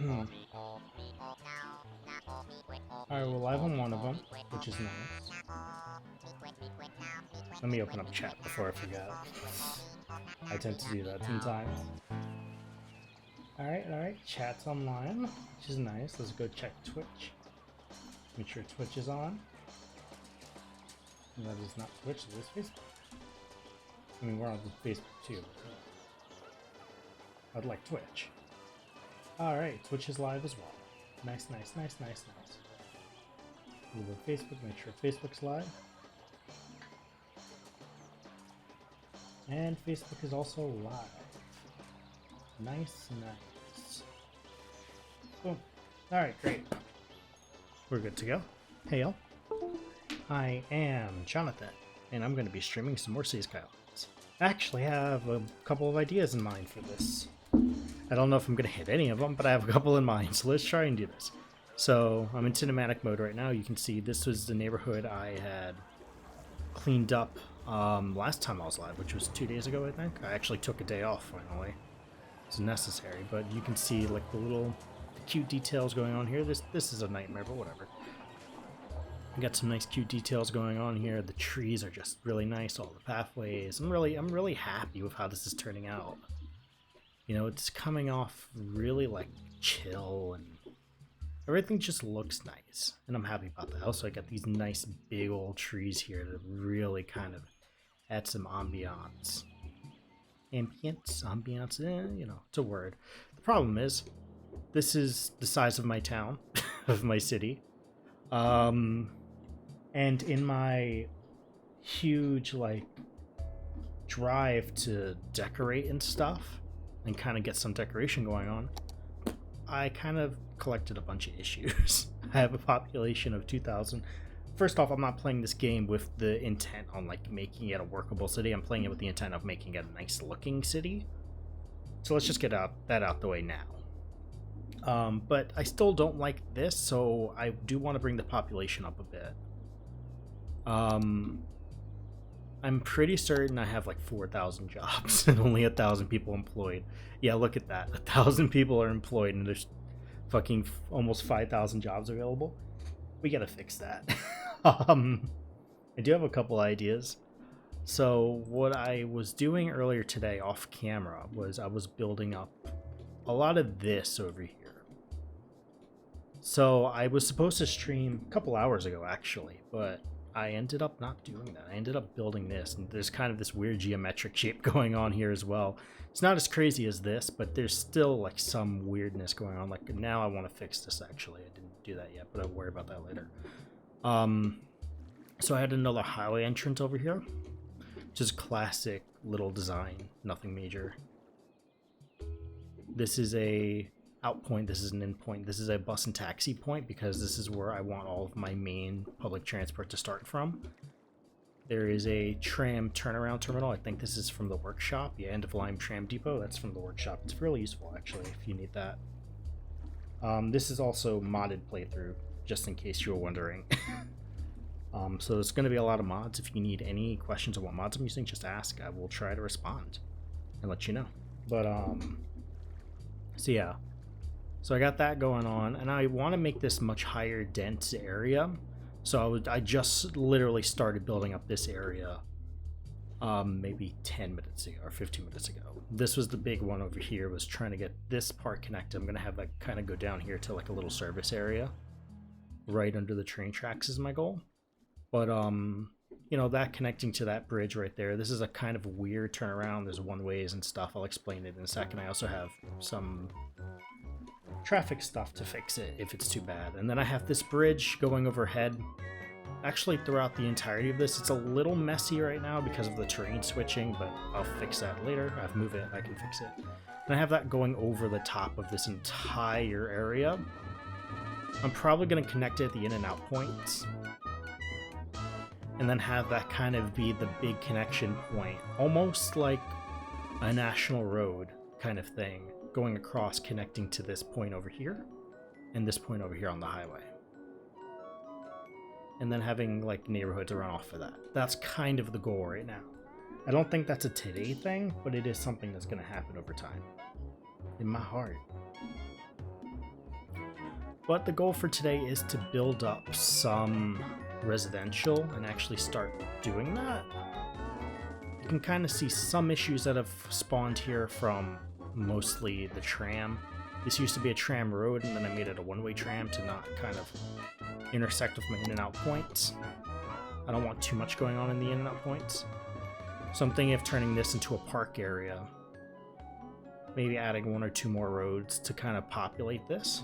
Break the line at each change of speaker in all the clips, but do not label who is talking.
Alright, we're live on one of them, which is nice. Let me open up chat before I forget. I tend to do that sometimes. Alright, chat's online, which is nice. Let's go check Twitch. Make sure Twitch is on. And that is not Twitch, it is Facebook. I mean, we're on Facebook too. I'd like Twitch. Alright, Twitch is live as well. Nice. We'll go to Facebook, make sure Facebook's live. And Facebook is also live. Nice. Boom. Alright, great. We're good to go. Hey y'all. I am Jonathan, and I'm going to be streaming some more Skylines. I actually have a couple of ideas in mind for this. I don't know if I'm going to hit any of them, but I have a couple in mind, so let's try and do this. So, I'm in cinematic mode right now. You can see this was the neighborhood I had cleaned up last time I was live, which was 2 days ago, I think. I actually took a day off, finally. It's necessary, but you can see like the little cute details going on here. This is a nightmare, but whatever. I got some nice cute details going on here. The trees are just really nice, all the pathways. I'm really happy with how this is turning out. You know, it's coming off really like chill, and everything just looks nice, and I'm happy about that. Also, I got these nice big old trees here that really kind of add some ambiance. Ambiance, you know, it's a word. The problem is, this is the size of my town, of my city. And in my huge, like, drive to decorate and stuff, and kind of get some decoration going on, I kind of collected a bunch of issues. I have a population of 2,000. First off, I'm not playing this game with the intent on like making it a workable city. I'm playing it with the intent of making it a nice looking city. So let's just get that out the way now. But I still don't like this, so I do want to bring the population up a bit. I'm pretty certain I have like 4,000 jobs and only 1,000 people employed. Yeah, look at that. 1,000 people are employed and there's fucking almost 5,000 jobs available. We gotta fix that. I do have a couple ideas. So what I was doing earlier today off camera was I was building up a lot of this over here. So I was supposed to stream a couple hours ago actually, but I ended up not doing that. I ended up building this, and there's kind of this weird geometric shape going on here as well. It's not as crazy as this, but there's still like some weirdness going on. Like now I want to fix this actually. I didn't do that yet, but I'll worry about that later. So I had another highway entrance over here. Just classic little design, nothing major. This is a out point, this is an in point, this is a bus and taxi point because this is where I want all of my main public transport to start from. There is a tram turnaround terminal. I think this is from the workshop. Yeah, end of line tram depot. That's from the workshop. It's really useful actually if you need that. This is also modded playthrough, just in case you were wondering. So there's going to be a lot of mods. If you need any questions on what mods I'm using, just ask. I will try to respond and let you know. But so yeah. So I got that going on, and I want to make this much higher dense area. So I just literally started building up this area maybe 10 minutes ago or 15 minutes ago. This was the big one over here, was trying to get this part connected. I'm going to have that kind of go down here to like a little service area right under the train tracks is my goal. But you know, that connecting to that bridge right there, this is a kind of weird turnaround. There's one ways and stuff. I'll explain it in a second. I also have some traffic stuff to fix it if it's too bad. And then I have this bridge going overhead. Actually, throughout the entirety of this, it's a little messy right now because of the terrain switching, but I'll fix that later. I've moved it, I can fix it. And I have that going over the top of this entire area. I'm probably going to connect it at the in and out points, and then have that kind of be the big connection point, almost like a national road kind of thing, going across, connecting to this point over here and this point over here on the highway, and then having like neighborhoods run off of that. That's kind of the goal right now. I don't think that's a today thing, but it is something that's going to happen over time in my heart. But the goal for today is to build up some residential and actually start doing that. You can kind of see some issues that have spawned here from mostly the tram. This used to be a tram road, and then I made it a one-way tram to not kind of intersect with my in and out points. I don't want too much going on in the in and out points. So I'm thinking of turning this into a park area. Maybe adding 1 or 2 more roads to kind of populate this.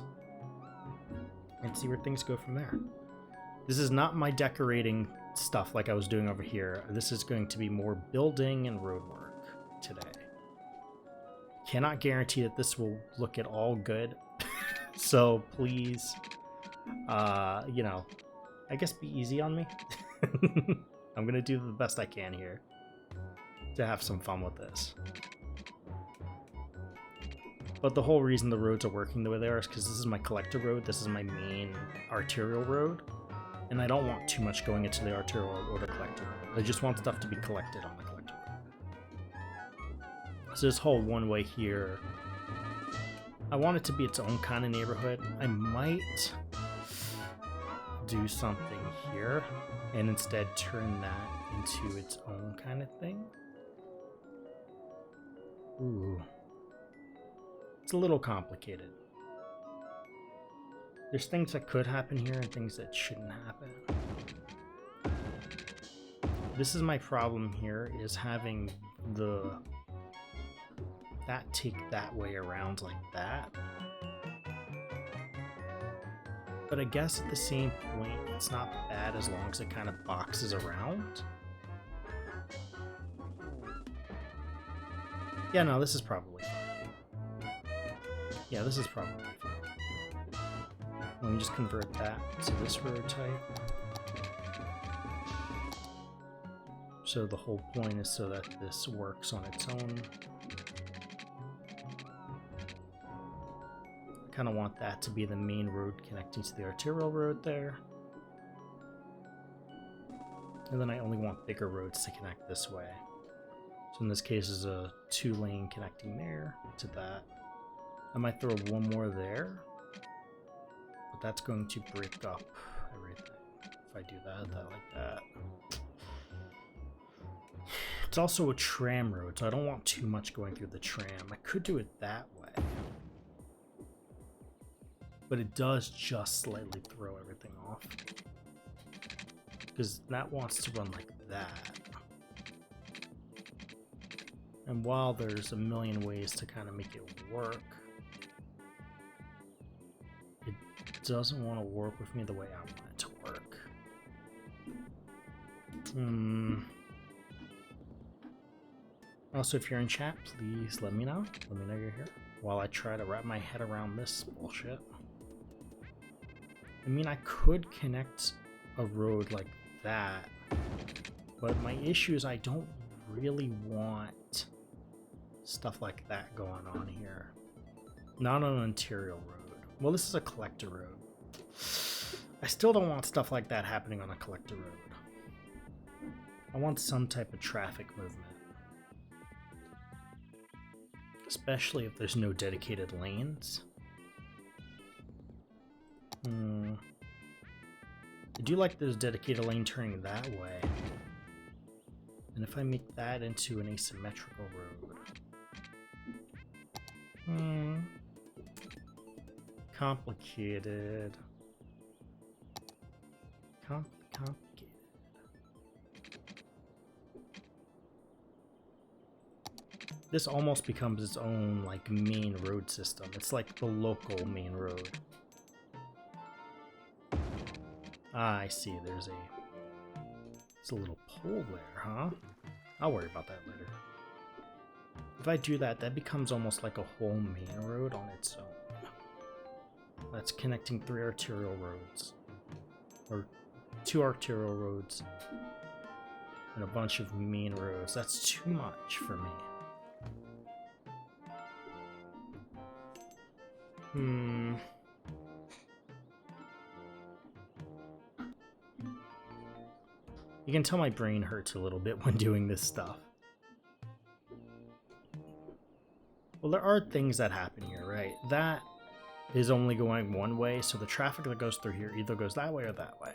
And see where things go from there. This is not my decorating stuff like I was doing over here. This is going to be more building and road work today. Cannot guarantee that this will look at all good. So please, you know, I guess be easy on me. I'm gonna do the best I can here to have some fun with this. But the whole reason the roads are working the way they are is because this is my collector road, this is my main arterial road, and I don't want too much going into the arterial road or the collector road. I just want stuff to be collected on the collector road. So this whole one way here, I want it to be its own kind of neighborhood. I might do something here and instead turn that into its own kind of thing. Ooh. It's a little complicated. There's things that could happen here and things that shouldn't happen. This is my problem here, is having that take that way around like that. But I guess at the same point, it's not bad as long as it kind of boxes around. Yeah, no, this is probably fine. Yeah, this is probably fine. Let me just convert that to this road type. So the whole point is so that this works on its own. I kind of want that to be the main road connecting to the arterial road there. And then I only want bigger roads to connect this way. So in this case is a 2-lane connecting there to that. I might throw one more there, but that's going to break up everything if I do that like that. It's also a tram road, so I don't want too much going through the tram. I could do it that way, but it does just slightly throw everything off, because that wants to run like that. And while there's a million ways to kind of make it work, it doesn't want to work with me the way I want it to work. Also, if you're in chat, please let me know. Let me know you're here while I try to wrap my head around this bullshit. I mean, I could connect a road like that, but my issue is I don't really want stuff like that going on here. Not on an interior road. Well, this is a collector road. I still don't want stuff like that happening on a collector road. I want some type of traffic movement. Especially if there's no dedicated lanes. I do like those dedicated lane turning that way. And if I make that into an asymmetrical road. Complicated. Complicated. This almost becomes its own like main road system. It's like the local main road. Ah, I see. There's a little pole there, huh? I'll worry about that later. If I do that, that becomes almost like a whole main road on its own. That's connecting 3 arterial roads. Or 2 arterial roads. And a bunch of main roads. That's too much for me. You can tell my brain hurts a little bit when doing this stuff. Well, there are things that happen here, right? That is only going one way, so the traffic that goes through here either goes that way or that way.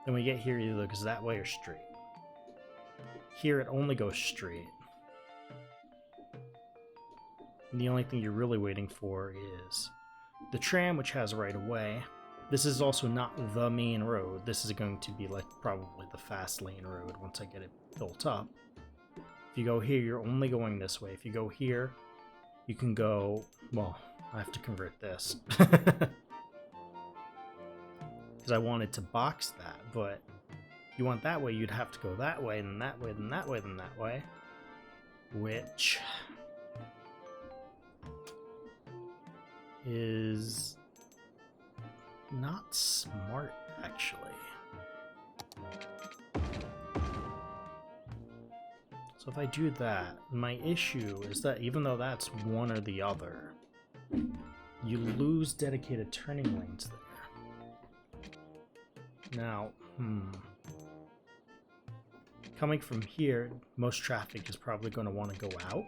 Then we get here, either goes that way or straight. Here it only goes straight. And the only thing you're really waiting for is the tram, which has right of way. This is also not the main road. This is going to be like probably the fast lane road once I get it built up. If you go here, you're only going this way. If you go here, you can go, well, I have to convert this. Because I wanted to box that, but if you want that way, you'd have to go that way, and then that way, then that way, then that way. Which is not smart, actually. So if I do that, my issue is that even though that's one or the other, you lose dedicated turning lanes there. Now, coming from here, most traffic is probably going to want to go out.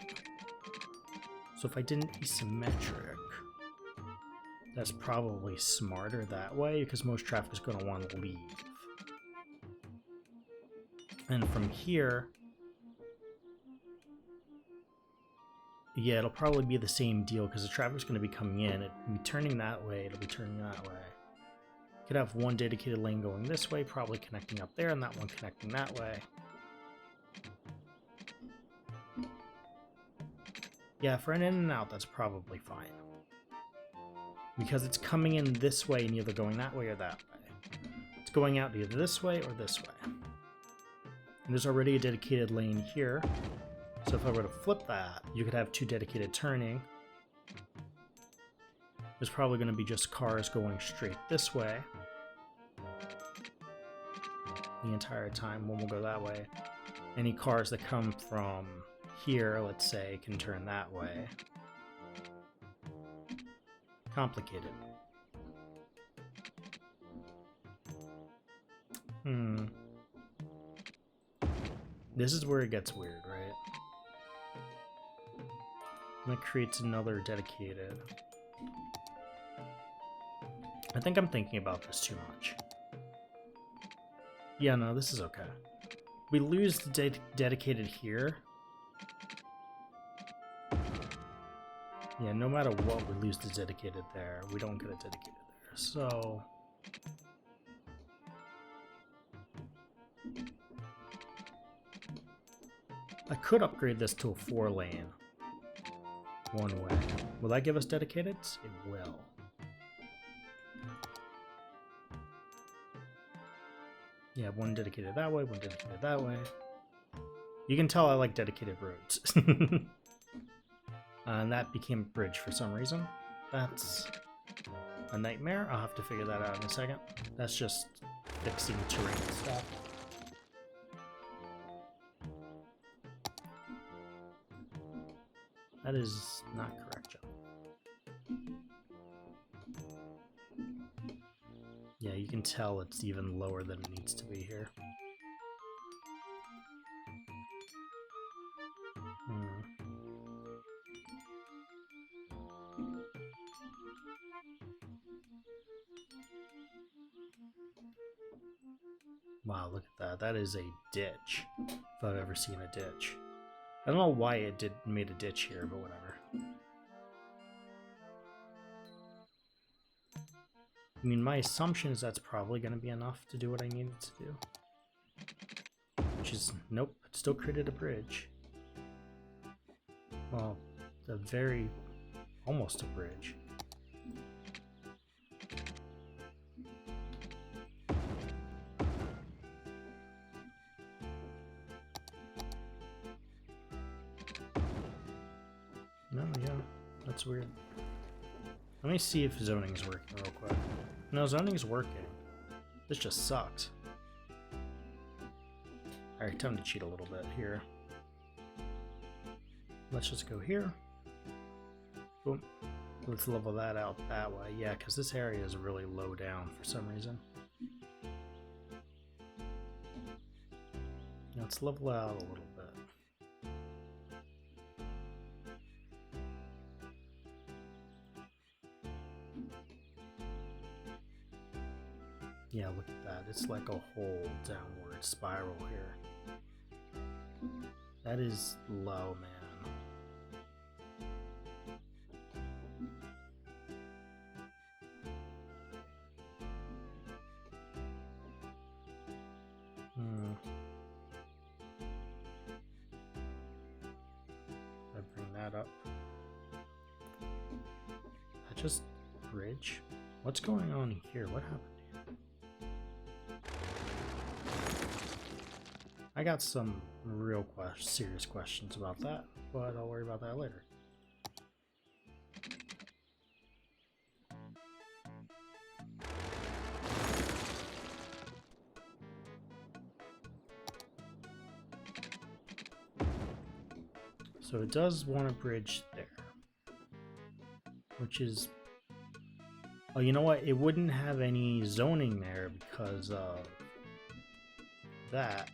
So if I didn't asymmetric, that's probably smarter that way, because most traffic is going to want to leave. And from here, yeah, it'll probably be the same deal, because the traffic's going to be coming in. It'll be turning that way, it'll be turning that way. Could have one dedicated lane going this way, probably connecting up there, and that one connecting that way. Yeah, for an in and out, that's probably fine. Because it's coming in this way and either going that way or that way. It's going out either this way or this way. And there's already a dedicated lane here. So if I were to flip that, you could have two dedicated turning. There's probably going to be just cars going straight this way the entire time. One will go that way. Any cars that come from here, let's say, can turn that way. Complicated. This is where it gets weird, right? And that creates another dedicated. I think I'm thinking about this too much. Yeah, no, this is okay. We lose the dedicated here. Yeah, no matter what, we lose the dedicated there. We don't get a dedicated there. So I could upgrade this to a 4-lane one way. Will that give us dedicated? It will. Yeah, one dedicated that way, one dedicated that way. You can tell I like dedicated roads. And that became a bridge for some reason. That's a nightmare. I'll have to figure that out in a second. That's just fixing terrain stuff. That is not correct, John. Yeah, you can tell it's even lower than it needs to be here. Wow, look at that. That is a ditch, if I've ever seen a ditch. I don't know why it made a ditch here, but whatever. I mean, my assumption is that's probably going to be enough to do what I needed to do. Which is, nope, it still created a bridge. Well, almost a bridge. No, yeah, that's weird. Let me see if zoning is working real quick. No, zoning is working. This just sucks. Alright, time to cheat a little bit here. Let's just go here. Boom. Let's level that out that way. Yeah, because this area is really low down for some reason. Let's level out a little bit. Yeah, look at that. It's like a whole downward spiral here. That is low, man. I bring that up. That just bridge? What's going on here? What happened here? I got some real serious questions about that, but I'll worry about that later. So it does want a bridge there, which is, oh, you know what? It wouldn't have any zoning there because of that.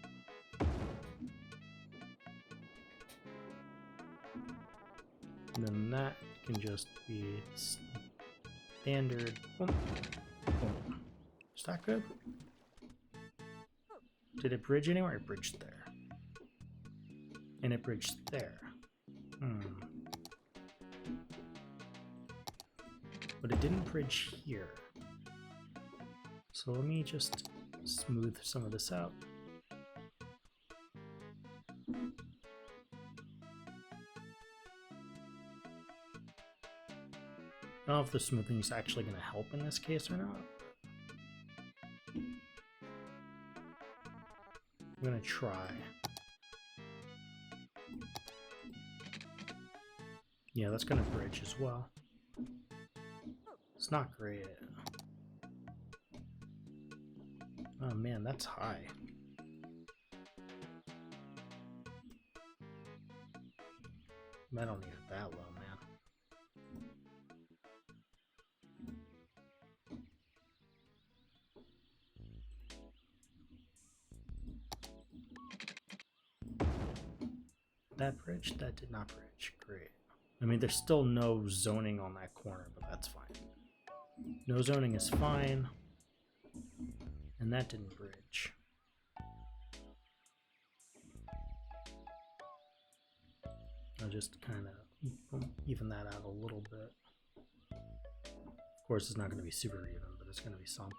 And then that can just be standard. Boom, boom. Is that good? Did it bridge anywhere? It bridged there. And it bridged there. But it didn't bridge here. So let me just smooth some of this out. I don't know if the smoothing is actually going to help in this case or not. I'm going to try. Yeah, that's going to bridge as well. It's not great. Oh man, that's high. I don't need it that low, man. That bridge? That did not bridge. Great. I mean, there's still no zoning on that corner, but that's fine. No zoning is fine. And that didn't bridge. I'll just kind of even that out a little bit. Of course, it's not going to be super even, but it's going to be something.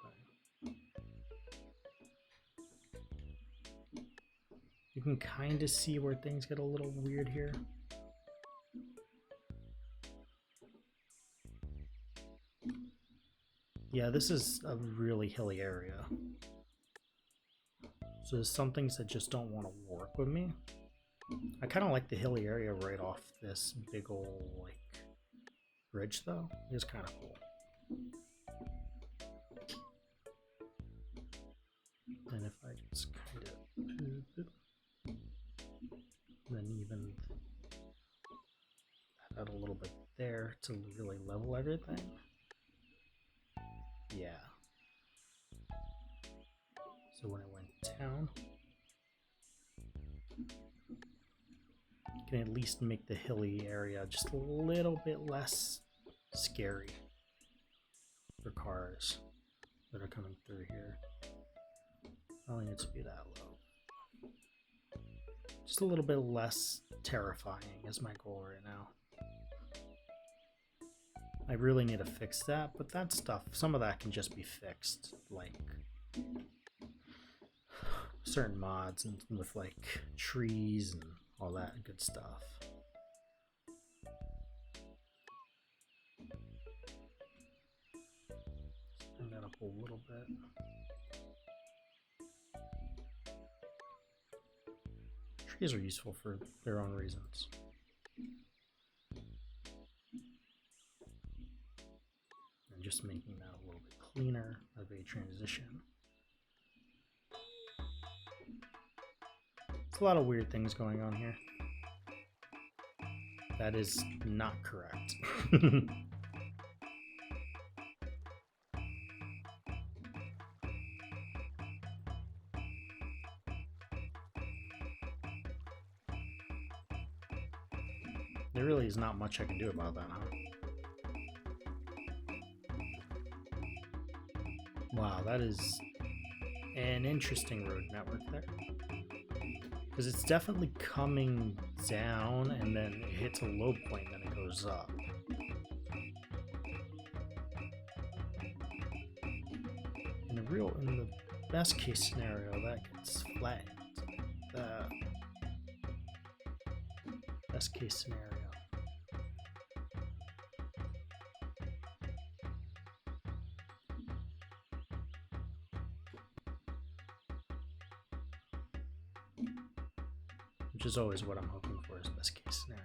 You can kind of see where things get a little weird here. Yeah, this is a really hilly area. So there's some things that just don't want to work with me. I kind of like the hilly area right off this big old like bridge though. It's kind of cool. And if I just kind of then even that out a little bit there to really level everything. Yeah. So when it went down, you can at least make the hilly area just a little bit less scary for cars that are coming through here. I don't need it to be that low. Just a little bit less terrifying is my goal right now. I really need to fix that, but that stuff, some of that can just be fixed, like certain mods and with like trees and all that good stuff. Bring that up a little bit. Trees are useful for their own reasons. And just making that a little bit cleaner of a transition. There's a lot of weird things going on here. That is not correct. There really is not much I can do about that, huh? Wow, that is an interesting road network there. Because it's definitely coming down and then it hits a low point and then it goes up. In the best case scenario, that gets flattened. The best case scenario. Which is always what I'm hoping for is best case scenario.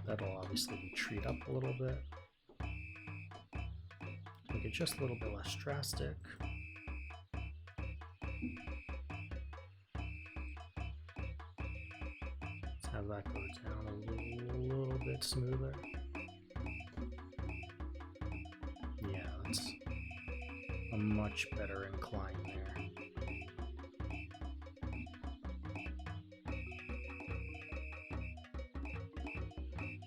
That'll obviously retreat up a little bit. Make it just a little bit less drastic. Let's have that go down a little bit smoother. Yeah, that's a much better incline there.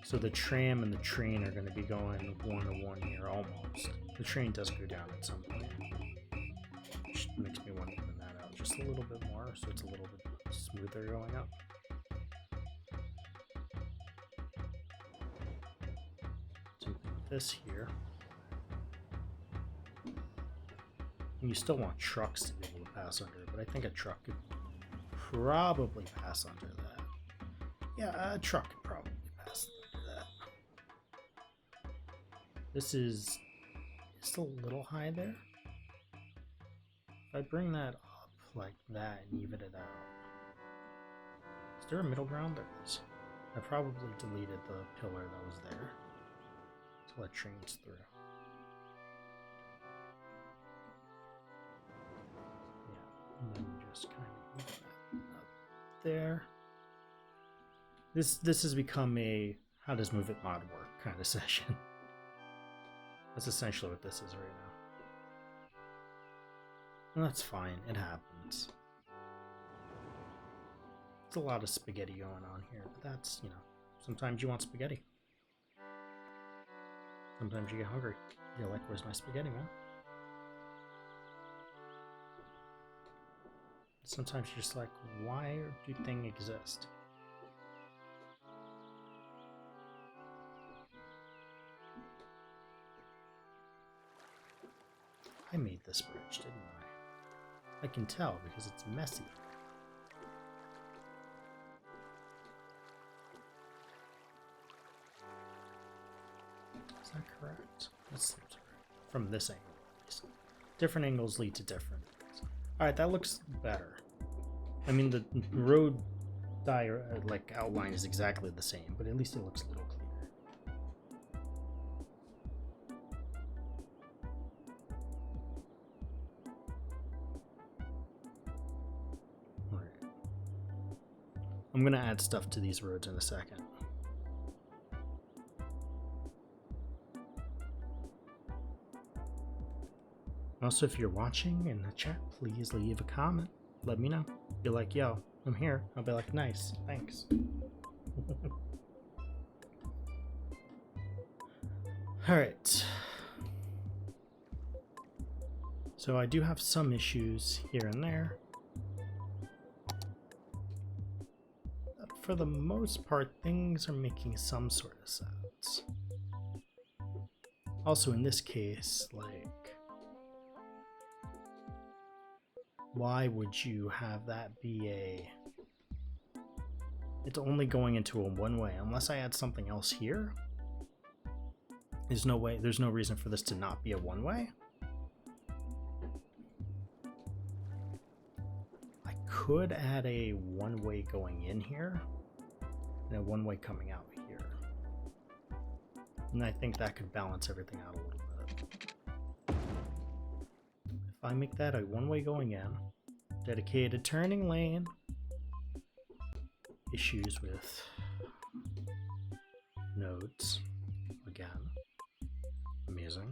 So the tram and the train are going to be going 1-to-1 here almost. The train does go down at some point, which makes me want to even that out just a little bit more so it's a little bit smoother going up. Something like this here. And you still want trucks to be able to pass under it, but I think a truck could probably pass under that. Yeah, a truck could probably pass under that. This is just a little high there. If I bring that up like that and even it out. Is there a middle ground? There is. I probably deleted the pillar that was there to let trains through. And then just kind of move that up there. This has become a how does Move It mod work kind of session. That's essentially what this is right now. And that's fine, it happens. It's a lot of spaghetti going on here, but that's, you know, sometimes you want spaghetti. Sometimes you get hungry. You're like, where's my spaghetti, man? Sometimes you're just like, why do things exist? I made this bridge, didn't I? I can tell because it's messy. Is that correct? That seems right. From this angle, at least. Different angles lead to different things. Alright, that looks better. I mean, the road outline is exactly the same, but at least it looks a little cleaner. Alright. I'm gonna add stuff to these roads in a second. Also, if you're watching in the chat, please leave a comment. Let me know. Be like, yo, I'm here. I'll be like, nice, thanks. Alright. So I do have some issues here and there. But for the most part, things are making some sort of sense. Also, in this case, like, why would you have that be a... It's only going into a one-way. Unless I add something else here, there's no way, there's no reason for this to not be a one-way. I could add a one-way going in here and a one-way coming out here. And I think that could balance everything out a little bit. If I make that a one-way going in, dedicated turning lane, issues with nodes, again, amazing.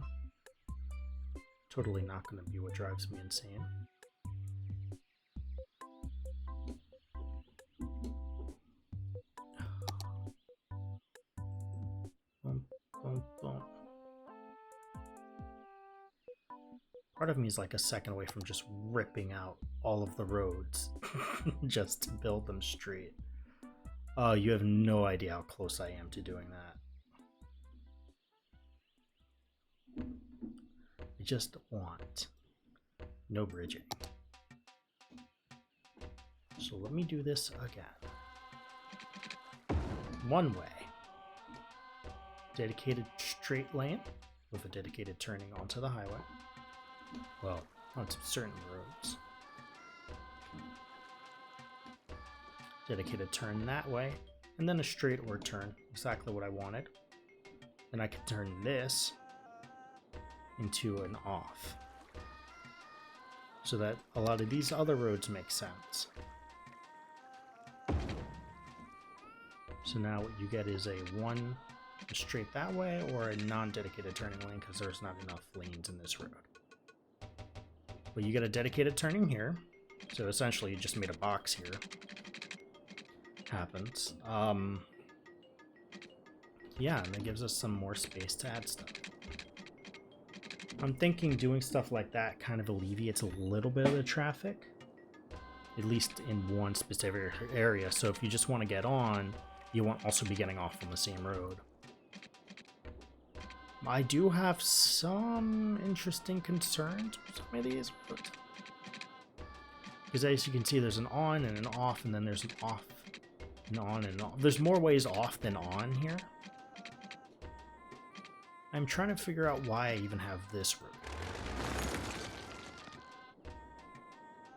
Totally not going to be what drives me insane. of me is like a second away from just ripping out all of the roads just to build them straight. Oh, you have no idea how close I am to doing that. I just want no bridging. So let me do this again. One way. Dedicated straight lane with a dedicated turning onto the highway. Well, onto certain roads. Dedicated turn that way, and then a straight or turn, exactly what I wanted. Then I could turn this into an off, so that a lot of these other roads make sense. So now what you get is a one straight that way, or a non-dedicated turning lane, because there's not enough lanes in this road. But you get a dedicated turning here, so essentially you just made a box here. Happens. Yeah, and that gives us some more space to add stuff. I'm thinking doing stuff like that kind of alleviates a little bit of the traffic, at least in one specific area. So if you just want to get on, you won't also be getting off on the same road. I do have some interesting concerns with some of these roads. Because as you can see, there's an on and an off, and then there's an off and on and off. There's more ways off than on here. I'm trying to figure out why I even have this road.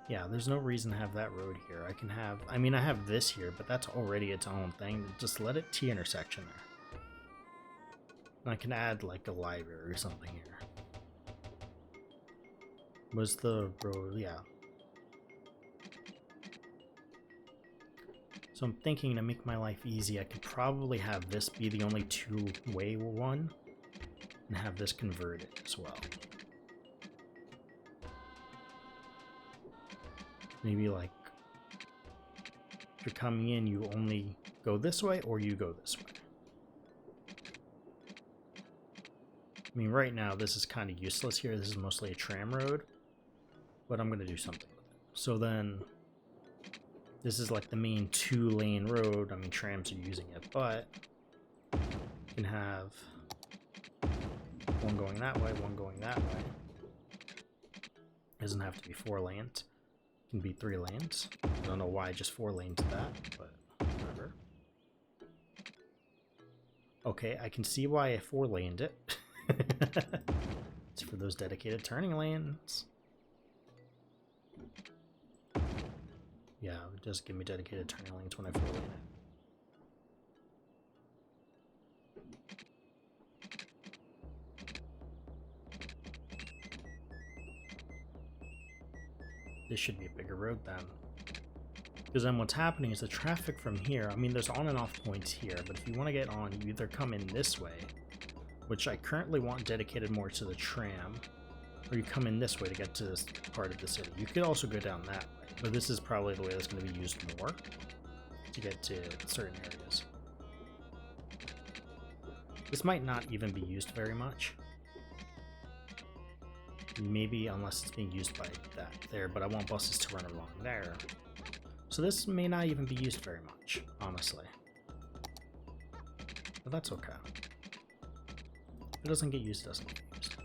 Yeah, there's no reason to have that road here. I mean, I have this here, but that's already its own thing. Just let it T-intersection there. And I can add like a library or something here. Was the road, yeah. So I'm thinking to make my life easy, I could probably have this be the only two-way one, and have this converted as well. Maybe like, if you're coming in, you only go this way, or you go this way. I mean, right now, this is kind of useless here. This is mostly a tram road, but I'm going to do something with it. So then, this is like the main two-lane road. I mean, trams are using it, but you can have one going that way, one going that way. It doesn't have to be 4 lanes. It can be 3 lanes. I don't know why I just 4 lanes that, but whatever. Okay, I can see why I 4-laned it. It's for those dedicated turning lanes. Yeah, just give me dedicated turning lanes when I 4-lane it. This should be a bigger road then. Because then what's happening is the traffic from here, I mean there's on and off points here, but if you want to get on, you either come in this way, which I currently want dedicated more to the tram, or you come in this way to get to this part of the city. You could also go down that way, but this is probably the way that's going to be used more to get to certain areas. This might not even be used very much. Maybe unless it's being used by that there, but I want buses to run along there. So this may not even be used very much, honestly. But that's okay. If it doesn't get used, it doesn't get used.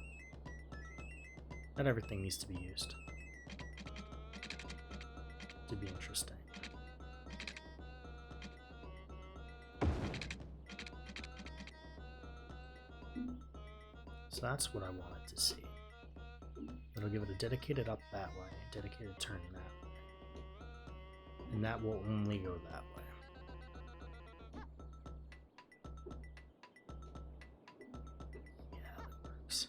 Not everything needs to be used to be interesting. So that's what I wanted to see. It'll give it a dedicated up that way, a dedicated turn that way. And that will only go that way. Yeah, that works.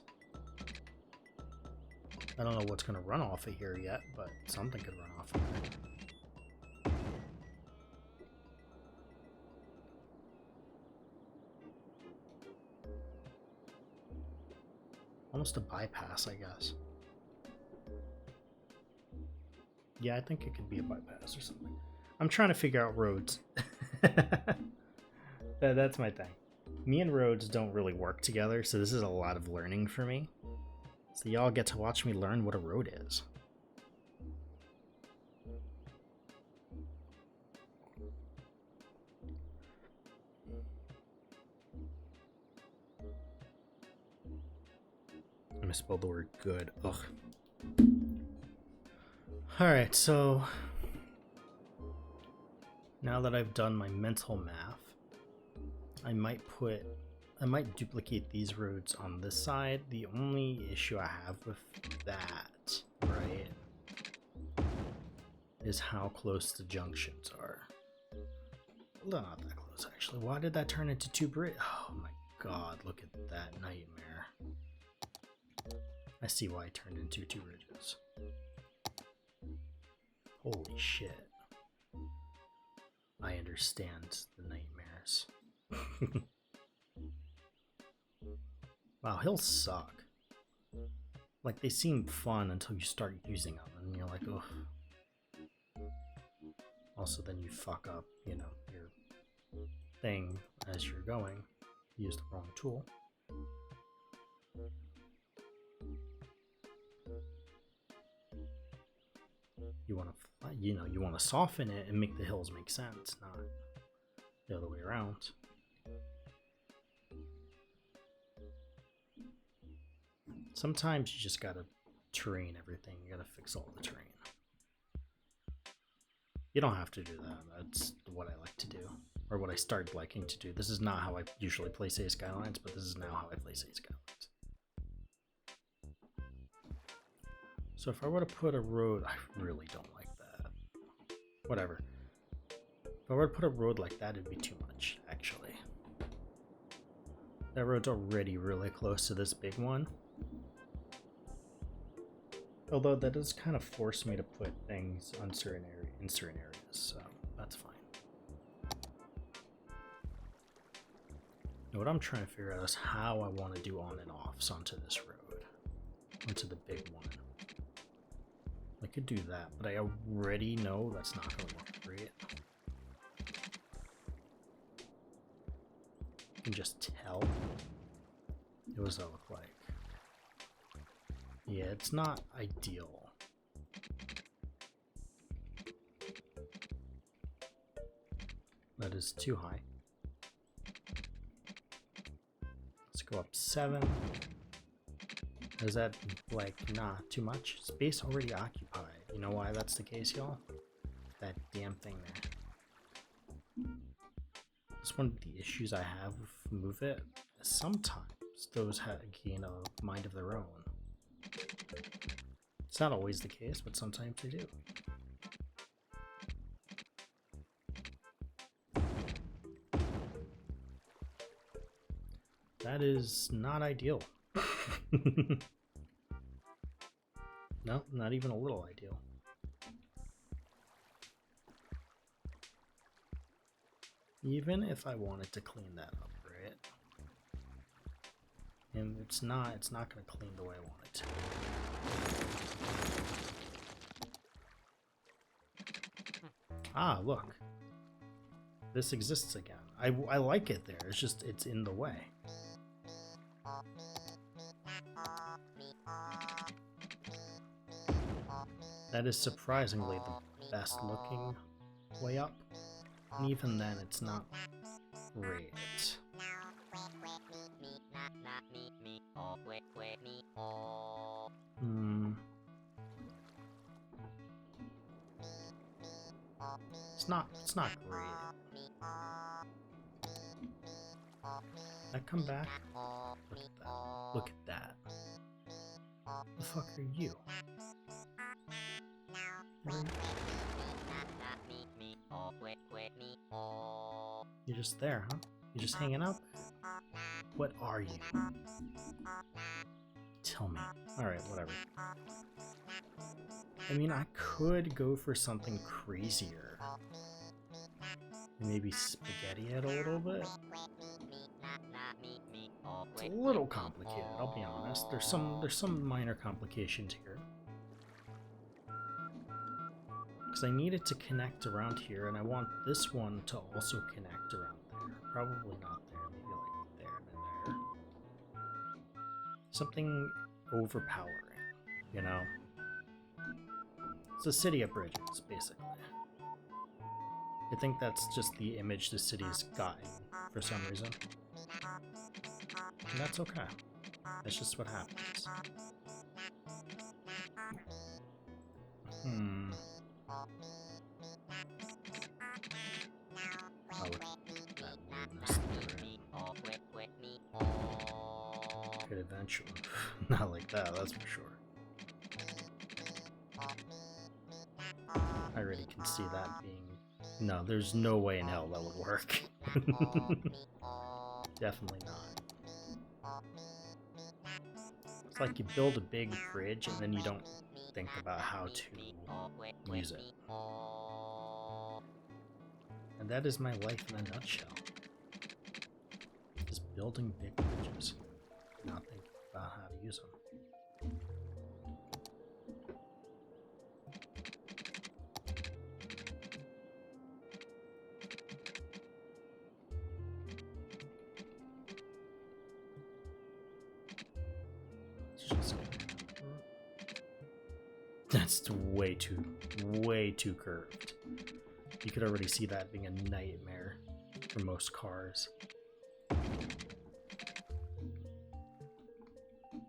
I don't know what's going to run off of here yet, but something could run off of here. Almost a bypass, I guess. Yeah, I think it could be a bypass or something. I'm trying to figure out roads. That's my thing. Me and roads don't really work together, so this is a lot of learning for me. So y'all get to watch me learn what a road is. I misspelled the word good. Ugh. Alright, so now that I've done my mental math, I might duplicate these roads on this side. The only issue I have with that, right, is how close the junctions are. Well, not that close, actually. Why did that turn into two bridges? Oh my god, look at that nightmare. I see why it turned into two bridges. Holy shit. I understand the nightmares. Wow, hills suck. Like, they seem fun until you start using them, and you're like, ugh. Also, then you fuck up, you know, your thing as you're going. You use the wrong tool. You want to, you want to soften it and make the hills make sense, not the other way around. Sometimes you just gotta terrain everything. You gotta fix all the terrain. You don't have to do that. That's what I like to do, or what I started liking to do. This is not how I usually play Say Skylines, but this is now how I play Say Skylines. So if I were to put a road, I really don't like that. Whatever. If I were to put a road like that, it'd be too much, actually. That road's already really close to this big one. Although that does kind of force me to put things in certain areas, so that's fine. Now what I'm trying to figure out is how I want to do on and offs onto this road, onto the big one. I could do that, but I already know that's not going to look great. You can just tell. What does that look like? Yeah, it's not ideal. That is too high. Let's go up 7. Is that, like, nah, too much? Space already occupied. You know why that's the case, y'all? That damn thing there. That's one of the issues I have with Move It. Sometimes those gain a mind of their own. It's not always the case, but sometimes they do. That is not ideal. No, not even a little ideal. Even if I wanted to clean that up, right? And it's not going to clean the way I want it to. Ah, look. This exists again. I like it there. It's in the way. That is surprisingly the best looking way up. And even then, it's not great. It's not great. That come back? Look at that. The fuck are you? You're just there, huh? You're just hanging out? What are you? Tell me. Alright, whatever. I mean, I could go for something crazier. Maybe spaghetti it a little bit. It's a little complicated, I'll be honest. There's some minor complications here. Because I need it to connect around here, and I want this one to also connect around there. Probably not there, maybe like there and there. Something overpowering, you know? It's a city of bridges, basically. I think that's just the image the city's gotten for some reason. And that's okay. That's just what happens. Oh, that weirdness could eventually. Not like that, that's for sure. I already can see that being... No, there's no way in hell that would work. Definitely not. It's like you build a big bridge and then you don't think about how to use it. And that is my life in a nutshell. Just building big bridges, not thinking about how to use them. That's way too curved. You could already see that being a nightmare for most cars.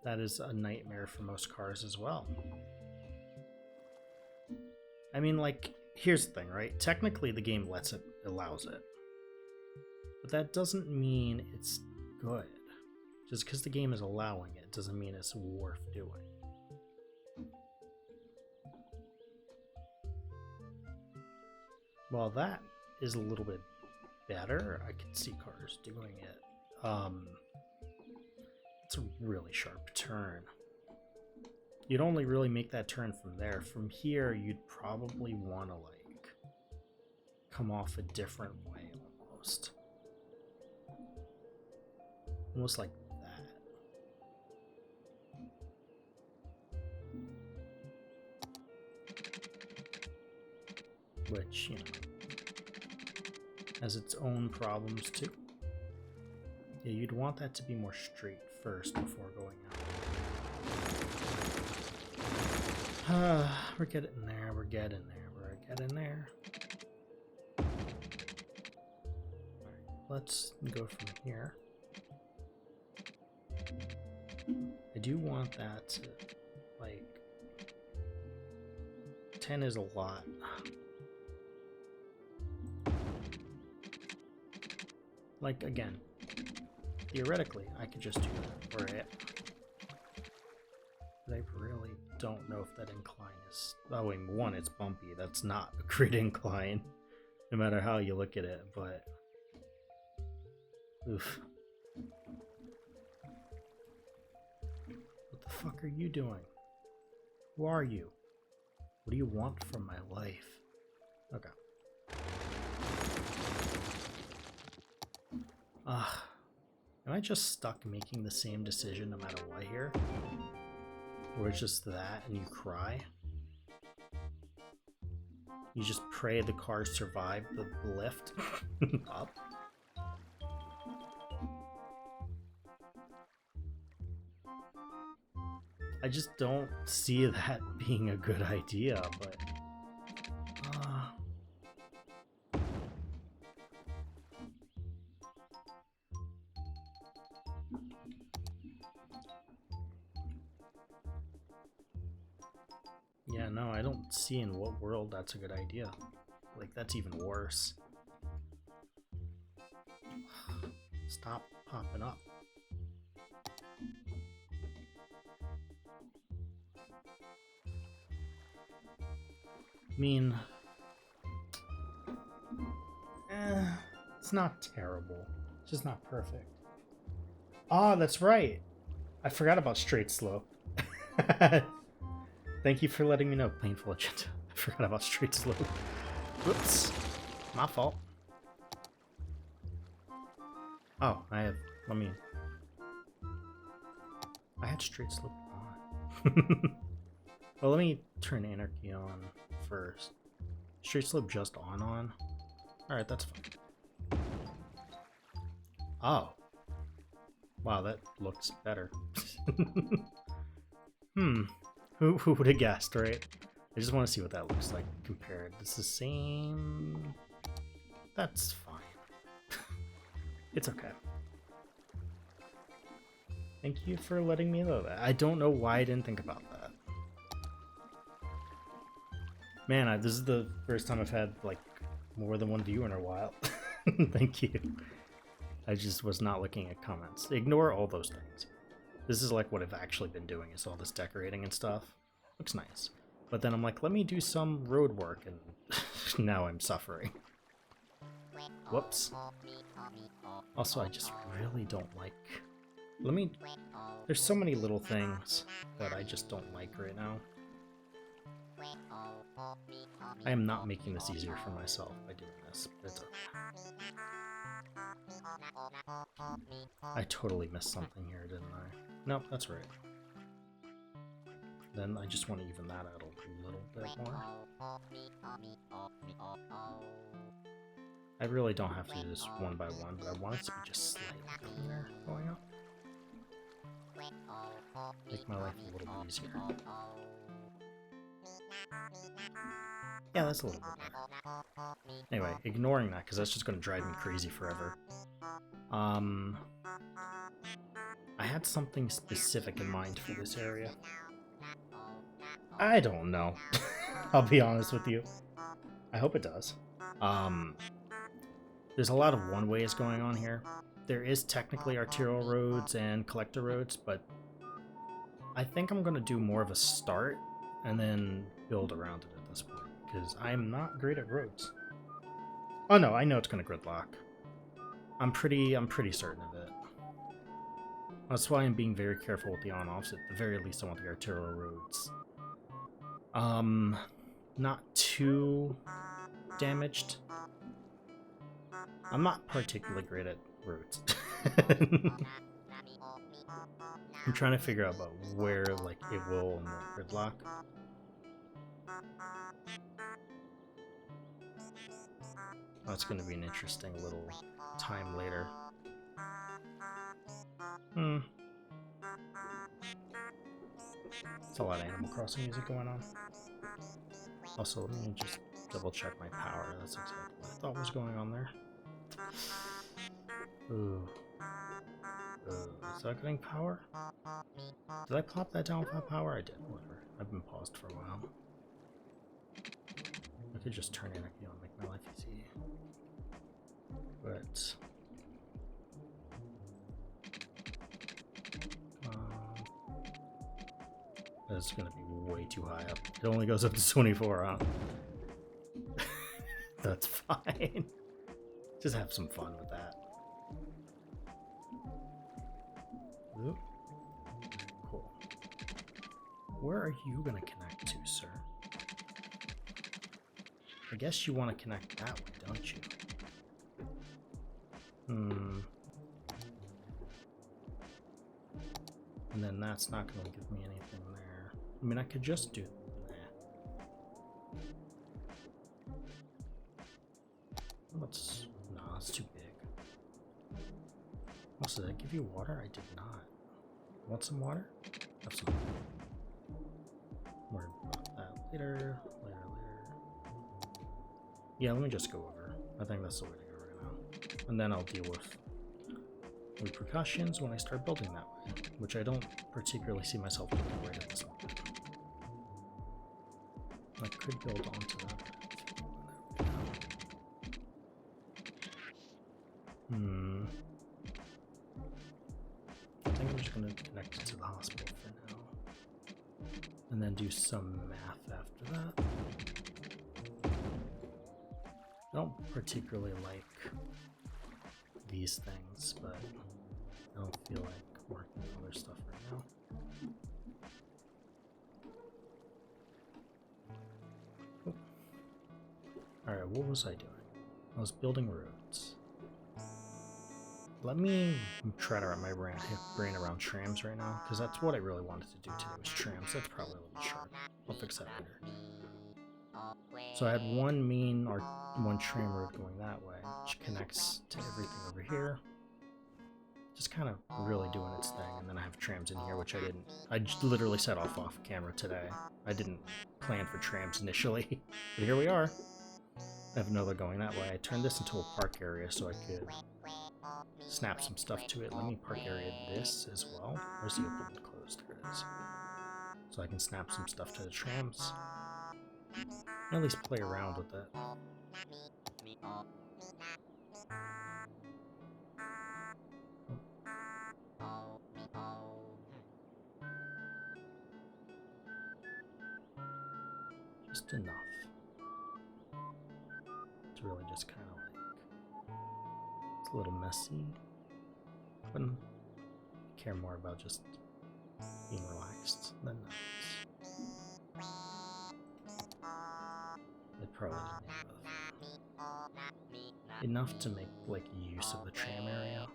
That is a nightmare for most cars as well. I mean, like, here's the thing, right? Technically the game allows it. But that doesn't mean it's good. Just because the game is allowing it doesn't mean it's worth doing. Well, that is a little bit better. I can see cars doing it. It's a really sharp turn. You'd only really make that turn from there. From here, you'd probably want to, like, come off a different way almost. Almost like that. Which, you know, has its own problems too. Yeah, you'd want that to be more straight first before going out. We're getting there, we're getting there, we're getting there. Alright, let's go from here. I do want that to, like, 10 is a lot. Like, again, theoretically, I could just do that, or it. But I really don't know if that incline is... Oh, wait, one, it's bumpy. That's not a great incline, no matter how you look at it, but... Oof. What the fuck are you doing? Who are you? What do you want from my life? Okay. Am I just stuck making the same decision no matter what here? Or it's just that and you cry? You just pray the car survive the lift up? I just don't see that being a good idea, but... Yeah, no, I don't see in what world that's a good idea. Like, that's even worse. Stop popping up. I mean... it's not terrible. It's just not perfect. Ah, that's right! I forgot about straight slope. Thank you for letting me know, Painful Agenda. I forgot about straight slope. Whoops. My fault. Oh, I had straight slope on. Well, let me turn Anarchy on first. Straight slope just on? Alright, that's fine. Oh. Wow, that looks better. Who would have guessed, right? I just want to see what that looks like compared. It's the same. That's fine. It's okay. Thank you for letting me know that. I don't know why I didn't think about that. Man, this is the first time I've had like more than one view in a while. Thank you. I just was not looking at comments. Ignore all those things. This is like what I've actually been doing, is all this decorating and stuff. Looks nice. But then I'm like, let me do some road work, and now I'm suffering. Whoops. Also, I just really don't like... There's so many little things that I just don't like right now. I am not making this easier for myself by doing this, but it's okay. I totally missed something here, didn't I? Nope, that's right. Then I just want to even that out a little bit more. I really don't have to do this one by one, but I want it to be just slightly cleaner going up. Make my life a little bit easier. Yeah, that's a little bit better. Anyway, ignoring that, because that's just going to drive me crazy forever. I had something specific in mind for this area. I don't know. I'll be honest with you. I hope it does. There's a lot of one-ways going on here. There is technically arterial roads and collector roads, but I think I'm going to do more of a start and then build around it at this point, because I'm not great at roads. Oh no, I know it's going to gridlock. I'm pretty certain of it. That's why I'm being very careful with the on-offs. At the very least, I want the arterial roads. Not too damaged. I'm not particularly great at roads. I'm trying to figure out about where like it will and won't gridlock. That's going to be an interesting little time later. It's a lot of Animal Crossing music going on. Also, let me just double check my power. That's exactly what I thought was going on there. Ooh. Is that getting power? Did I plop that down without power? I did. Whatever. I've been paused for a while. I could just turn it, you know, make my life easy. But... that's gonna be way too high up. It only goes up to 24, huh? That's fine. Just have some fun with that. Oop. Cool. Where are you gonna connect to, sir? I guess you want to connect that way, don't you? And then that's not gonna give me anything there. I mean, I could just do... Let's... No, that's too big. Also, did I give you water? I did not. Want some water? Have some. Worry about that later. Yeah, let me just go over. I think that's the way to go right now. And then I'll deal with repercussions when I start building that way, which I don't particularly see myself doing right at this moment. I could build onto that. I think I'm just going to connect it to the hospital for now. And then do some math after that. I don't particularly like these things, but I don't feel like working on other stuff right now. Oh. Alright, what was I doing? I was building roads. Let me try to wrap my brain around trams right now, because that's what I really wanted to do today was trams. That's probably a little short. I'll fix that later. So I had one main or one tram road going that way, which connects to everything over here. just kind of really doing its thing. And then I have trams in here, which I didn't. I literally set off camera today. I didn't plan for trams initially, but here we are. I have another going that way. I turned this into a park area so I could snap some stuff to it. Let me park area this as well. Where's the open and closed? There it is. So I can snap some stuff to the trams. At least play around with it. Just enough. It's really just kind of like, it's a little messy. Wouldn't care more about just being relaxed than that. It probably doesn't need both. Enough to make like use of the tram area.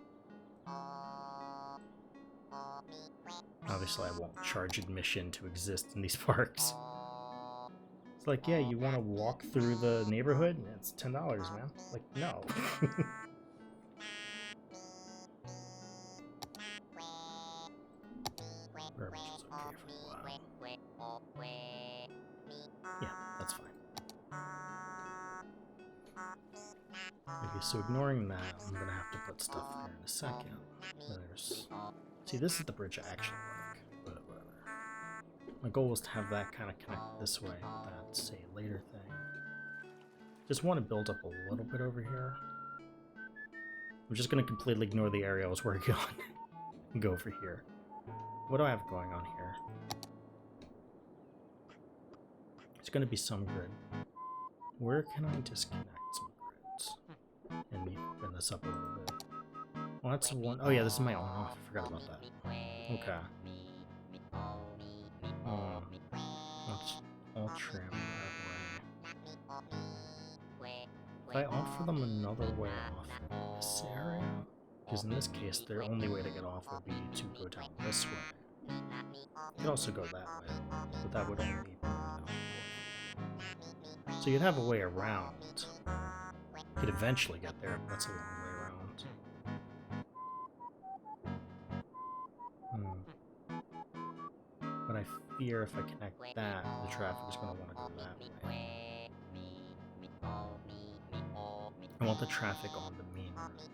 Obviously, I won't charge admission to exist in these parks. It's like, yeah, you want to walk through the neighborhood? It's $10, man. Like, no. Garbage is okay for a while. Yeah, that's fine. Okay, so ignoring that, I'm gonna have to put stuff there in a second. There's... See, this is the bridge I actually like, but whatever. My goal was to have that kind of connect this way with that, say, later thing. Just want to build up a little bit over here. I'm just gonna completely ignore the area I was working on and go over here. What do I have going on here? It's gonna be some grid. Where can I disconnect some grids? And bring this up a little bit. Well, that's the one. Oh yeah, this is my on-off. I forgot about that. Okay. Let's all trim that way. If I offer them another way off in this area, because in this case, their only way to get off would be to go down this way. You could also go that way, but that would only be down. So you'd have a way around. You could eventually get there, but that's a long way around. But I fear if I connect that, the traffic is going to want to go that way. I want the traffic on the main road.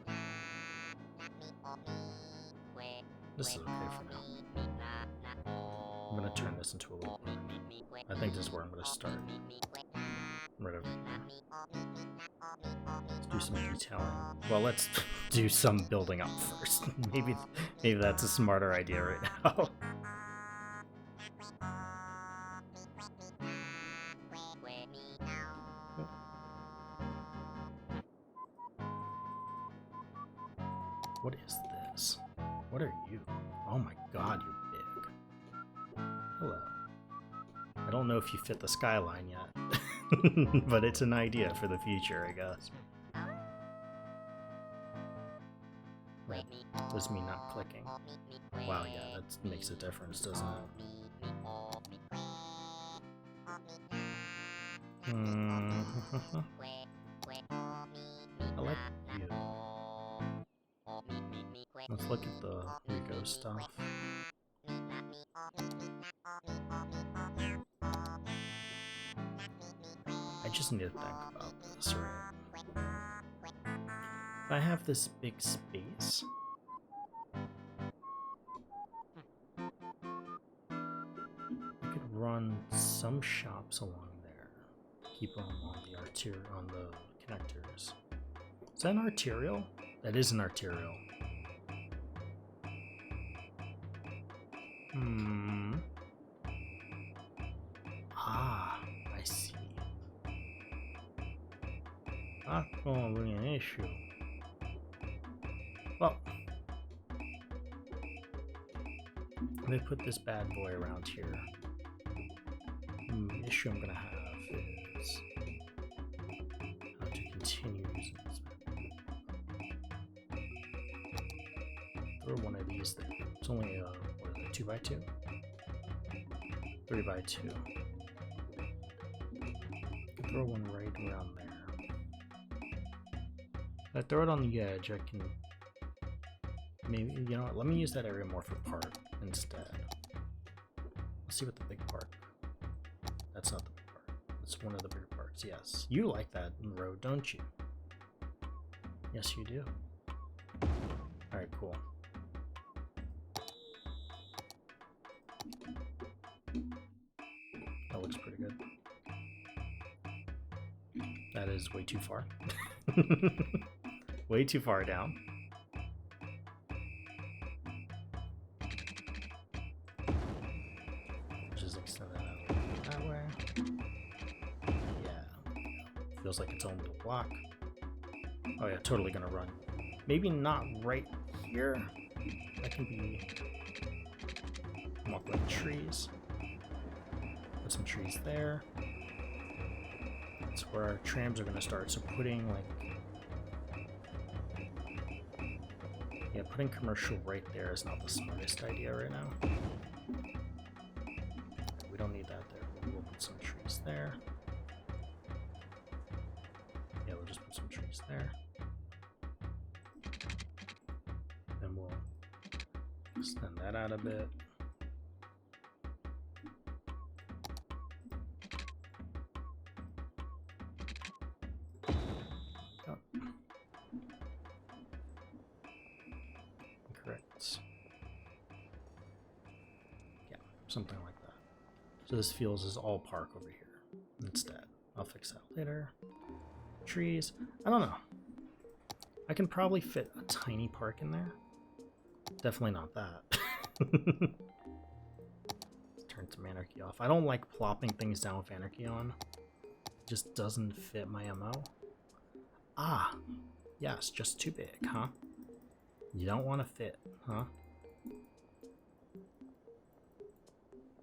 This is okay for now. I'm going to turn this into a loop. I think this is where I'm going to start. Right over here. Let's do some detailing. Well, let's do some building up first. Maybe that's a smarter idea right now. What is this? What are you? Oh my god, you're big. Hello. I don't know if you fit the skyline yet, but it's an idea for the future, I guess. That was me not clicking. Wow, yeah, that makes a difference, doesn't it? I like you. Let's look at the Rico stuff. I just need to think about this, right? If I have this big space, I could run some shops along there. Keep them on the on the connectors. Is that an arterial? That is an arterial. Ah, I see. Not gonna be an issue. Well, let me put this bad boy around here. The issue I'm gonna have is how to continue using this. Throw one of these there. It's only a, what is it, 2x2? 3x2. I can throw one right around there. If I throw it on the edge, I can Maybe, you know what, let me use that area more for park instead. Let's see what the big park. That's not the big park. It's one of the bigger parks, yes. You like that road, don't you? Yes, you do. Alright, cool. That looks pretty good. That is way too far. Way too far down. Just extend that out that way. Yeah. Feels like its own little block. Oh yeah, totally gonna run. Maybe not right here. That can be... walk like trees. Put some trees there. That's where our trams are gonna start. So putting like... yeah, putting commercial right there is not the smartest idea right now. We don't need that there. We'll put some trees there. Yeah, we'll just put some trees there. Then we'll extend that out a bit. Oh. Correct. Yeah, something like that. So this feels as all park over here instead. I'll fix that later. Trees. I don't know. I can probably fit a tiny park in there. Definitely not that. Turn some anarchy off. I don't like plopping things down with anarchy on. It just doesn't fit my MO. Ah, yes, just too big, huh? You don't want to fit, huh?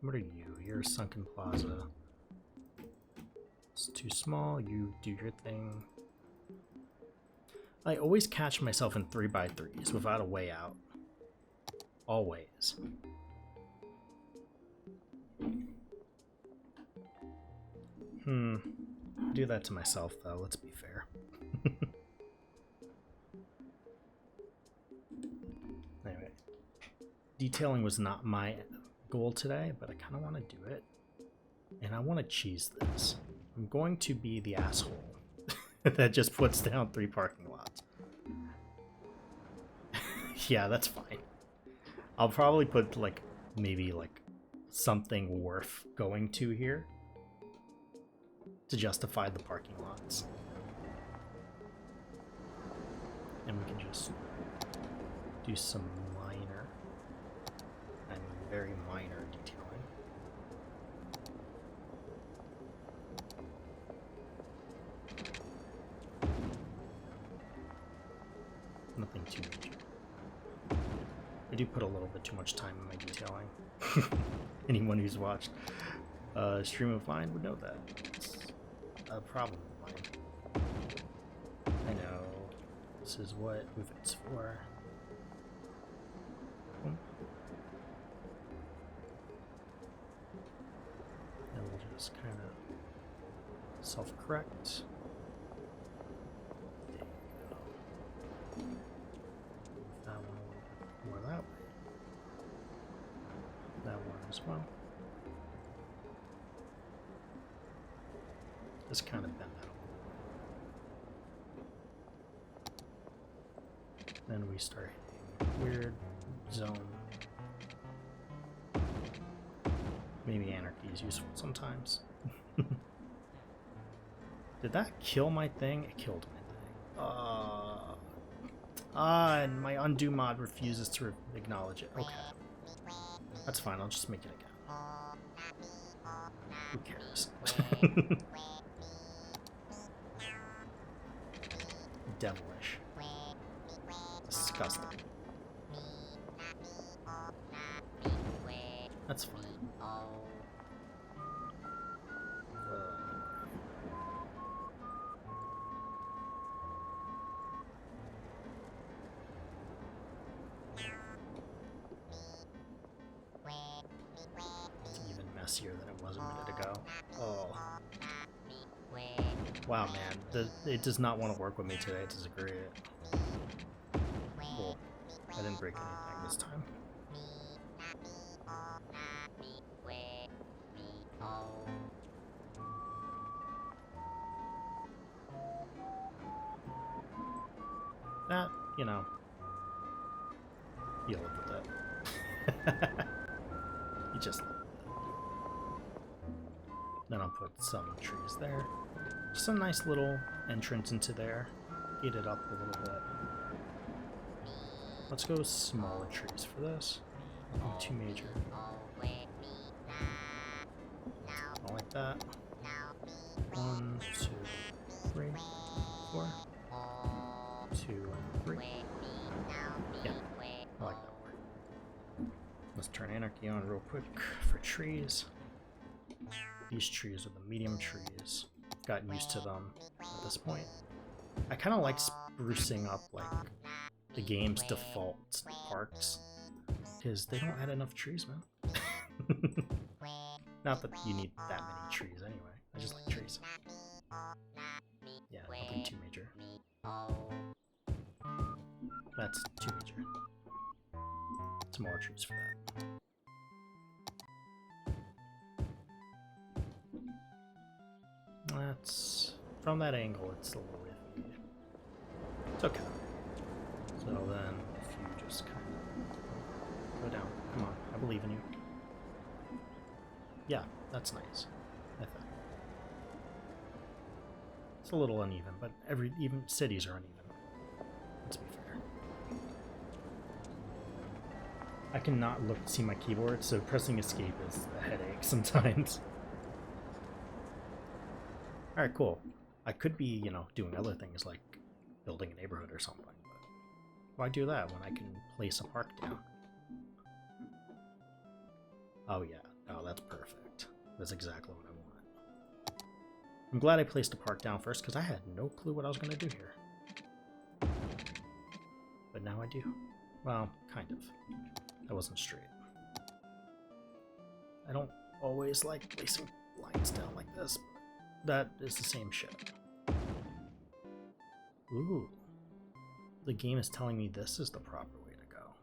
What are you? You're a sunken plaza. It's too small. You do your thing. I always catch myself in 3x3s without a way out. Always. Do that to myself, though. Let's be fair. Anyway. Detailing was not my goal today, but I kind of want to do it. And I want to cheese this. I'm going to be the asshole that just puts down 3 parking lots. Yeah, that's fine. I'll probably put, like, maybe, like, something worth going to here to justify the parking lots. And we can just do some minor, I mean very minor detailing. Nothing too major. I do put a little bit too much time in my detailing. Anyone who's watched stream of mine would know that. It's a problem of mine. I know. This is what it's for. And we'll just kind of self-correct. There you go. Move that one a little bit more that way. That one as well. Just kind of bend that a little. Then we start hitting weird zone. Maybe anarchy is useful sometimes. Did that kill my thing? It killed my thing. And my undo mod refuses to acknowledge it. Okay. That's fine, I'll just make it again. Who cares? Devilish. Disgusting. That's fine. It's even messier than it was a minute ago. Oh. Wow, man. It does not want to work with me today to degree it. Cool. I didn't break anything this time. That, you know, you live with it. You just live with it. Then I'll put some trees there. Just a nice little entrance into there. Get it up a little bit. Let's go smaller trees for this. Nothing too major. I like that. 1, 2, 3, 4. 2 and 3. Yeah, I like that word. Let's turn anarchy on real quick for trees. These trees are the medium trees. I've gotten used to them at this point. I kind of like sprucing up like the game's default parks because they don't add enough trees, man. Not that you need that many trees anyway. I just like trees. Yeah, nothing too major. That's too major. Smaller trees for that. That's from that angle. It's a little iffy. It's okay. So then, if you just kind of go down, come on, I believe in you. Yeah, that's nice. I think it's a little uneven, but even cities are uneven. Let's be fair. I cannot look to see my keyboard, so pressing escape is a headache sometimes. Alright, cool. I could be, you know, doing other things like building a neighborhood or something, but why do that when I can place a park down? Oh yeah, oh that's perfect. That's exactly what I want. I'm glad I placed a park down first because I had no clue what I was going to do here. But now I do. Well, kind of. That wasn't straight. I don't always like placing lines down like this, but that is the same shit. Ooh. The game is telling me this is the proper way to go.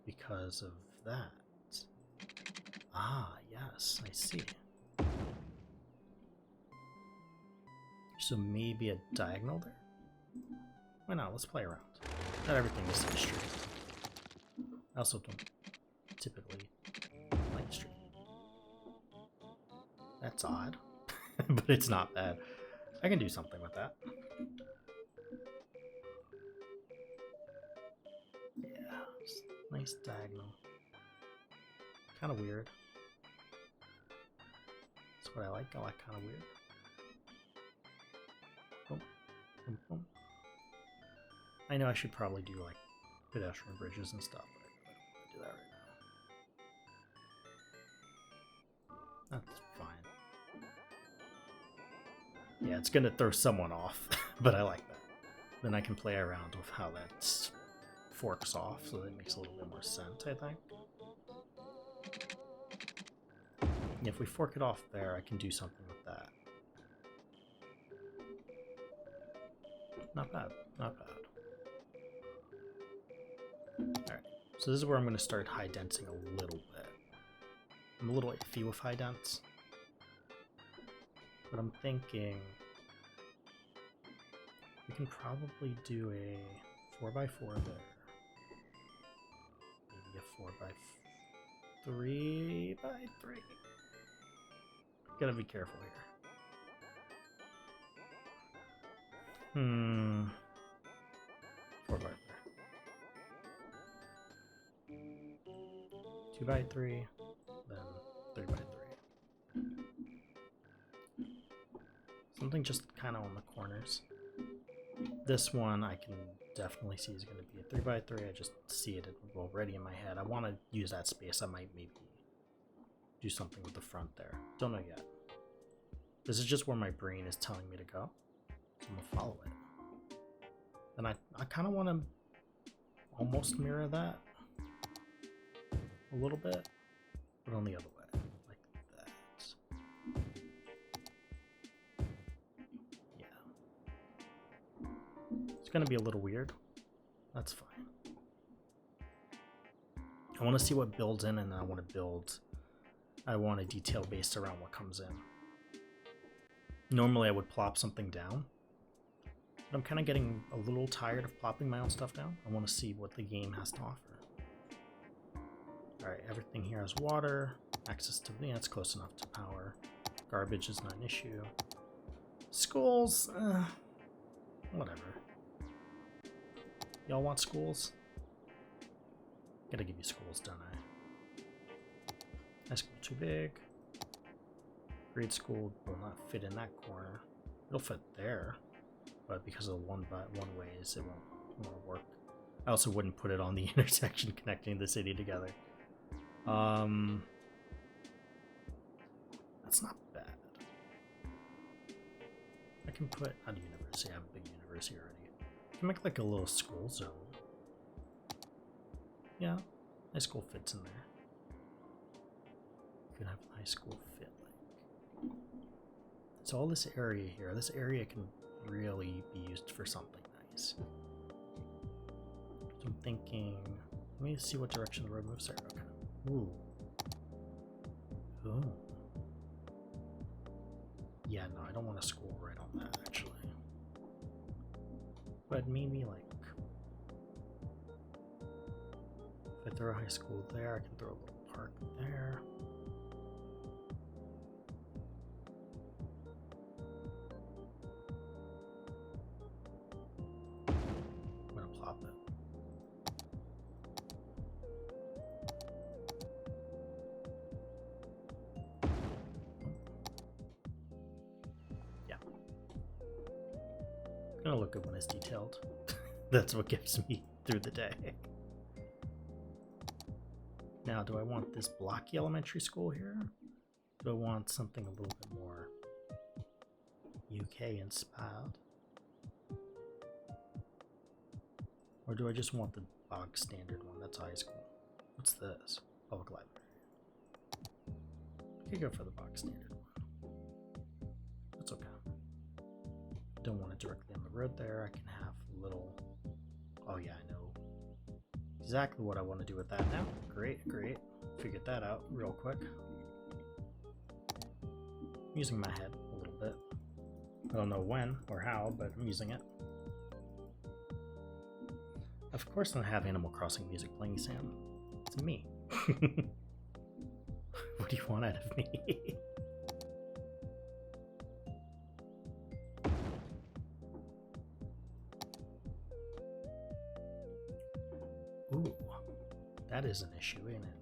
Because of that. Ah, yes, I see. So maybe a diagonal there? Why not? Let's play around. Not everything is to be straight. I also don't typically like straight. That's odd, but it's not bad. I can do something with that. Yeah, nice diagonal. Kind of weird. That's what I like. I like kind of weird. Boom, boom, boom. I know I should probably do like pedestrian bridges and stuff, but I don't want to do that right now. That's fine. Yeah, it's gonna throw someone off, but I like that. Then I can play around with how that forks off, so that makes a little bit more sense, I think. If we fork it off there, I can do something with that. Not bad, not bad. Alright, so this is where I'm going to start high densing a little bit. I'm a little iffy with high dense, but I'm thinking we can probably do a 4x4 there. Maybe a 4x3x3. Gotta be careful here. 4x3. 2x3, then 3x3. Something just kind of on the corners. This one I can definitely see is going to be a 3x3. I just see it already in my head. I want to use that space. I might maybe do something with the front there. Don't know yet. This is just where my brain is telling me to go. So I'm going to follow it. And I kind of want to almost mirror that a little bit, but on the other way, like that. Yeah. It's going to be a little weird. That's fine. I want to see what builds in, and then I want a detail based around what comes in. Normally I would plop something down, but I'm kind of getting a little tired of plopping my own stuff down. I want to see what the game has to offer. Alright, everything here has water, access to, yeah, it's close enough to power. Garbage is not an issue. Schools, whatever. Y'all want schools? Gotta give you schools, don't I? High school too big. Grade school will not fit in that corner. It'll fit there, but because of the one ways, it won't work. I also wouldn't put it on the intersection connecting the city together. That's not bad. I can put on university. I have a big university already. I can make like a little school zone. Yeah, high school fits in there. You can have high school fit like. So all this area here, this area can really be used for something nice. So I'm thinking, let me see what direction the road moves there. Okay. Ooh. Ooh. Yeah, no, I don't want a school right on that actually. But maybe like, if I throw a high school there, I can throw a little park there. I'm gonna plop it. Yeah. It's gonna look good when it's detailed. That's what gets me through the day. Now, do I want this blocky elementary school here? Do I want something a little bit more UK inspired? Or do I just want the bog standard one? That's high school. What's this? Public library. I could go for the bog standard one. That's okay. Don't want it directly on the road there. I can have a little... Oh yeah, I know exactly what I want to do with that now. Great, great. Figured that out real quick. I'm using my head a little bit. I don't know when or how, but I'm using it. Of course I have Animal Crossing music playing, Sam. It's me. What do you want out of me? Ooh, that is an issue, ain't it?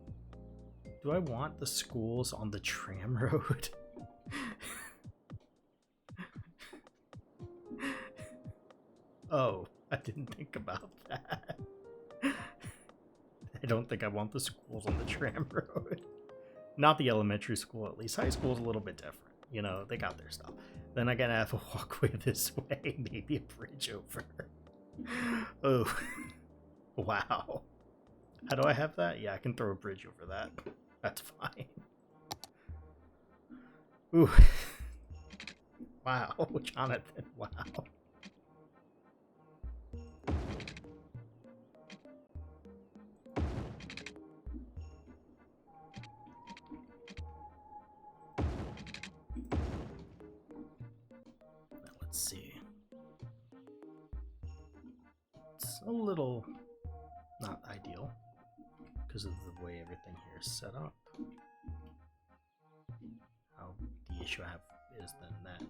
Do I want the schools on the tram road? Oh, I didn't think about that. I don't think I want the schools on the tram road. Not the elementary school, at least. High school's a little bit different. You know, they got their stuff. Then I gotta have a walkway this way, maybe a bridge over. Oh. Wow. How do I have that? Yeah, I can throw a bridge over that. That's fine. Ooh. Wow, Jonathan, wow. Now let's see. It's a little not ideal because of the way everything here is set up. How the issue I have is then that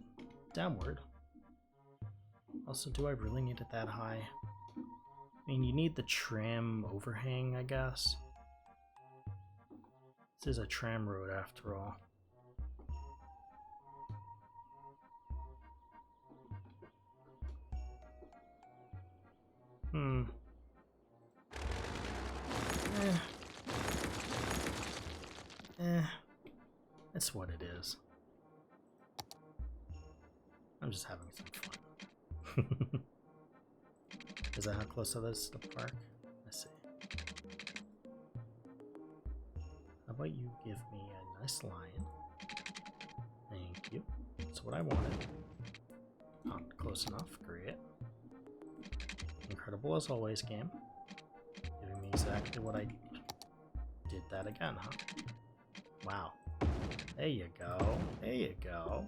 downward. Also, do I really need it that high? I mean, you need the tram overhang, I guess. This is a tram road after all. That's what it is. I'm just having some fun. Is that how close that is to the park? Let's see. How about you give me a nice line? Thank you. That's what I wanted. Not close enough. Great. Incredible as always, game. Giving me exactly what I need. did that again, huh? Wow. There you go. There you go.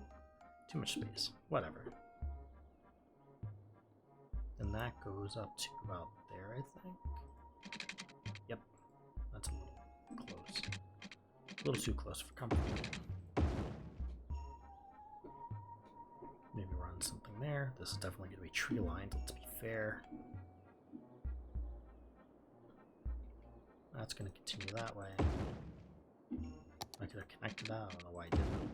Too much space. Whatever. And that goes up to about there, I think. Yep. That's a little close. A little too close for comfort. Maybe run something there. This is definitely going to be tree lined, let's be fair. That's going to continue that way. I could have connected that. I don't know why I didn't.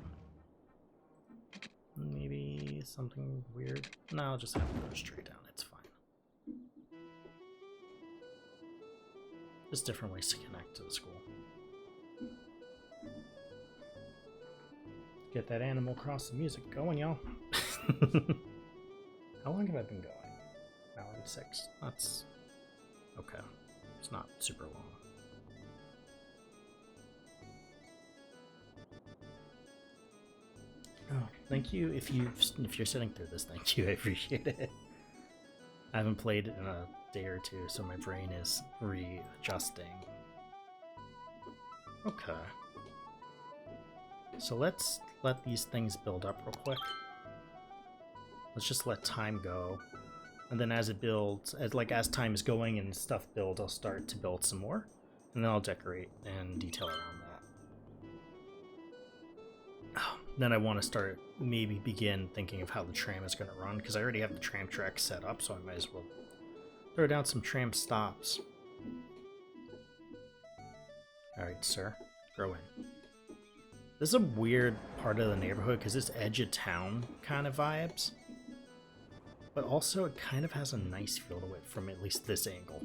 Maybe something weird. No, I'll just have to go straight down. It's fine. Just different ways to connect to the school. Get that Animal Crossing music going, y'all. How long have I been going? An hour and 6. That's okay. It's not super long. Oh, thank you. If you're sitting through this, thank you. I appreciate it. I haven't played in a day or two, so my brain is readjusting. Okay. So let's let these things build up real quick. Let's just let time go. And then as it builds, as time is going and stuff builds, I'll start to build some more. And then I'll decorate and detail around that. Then I want to start, maybe begin thinking of how the tram is going to run, because I already have the tram track set up, so I might as well throw down some tram stops. Alright, sir. Grow in. This is a weird part of the neighborhood, because it's edge of town kind of vibes. But also, it kind of has a nice feel to it from at least this angle.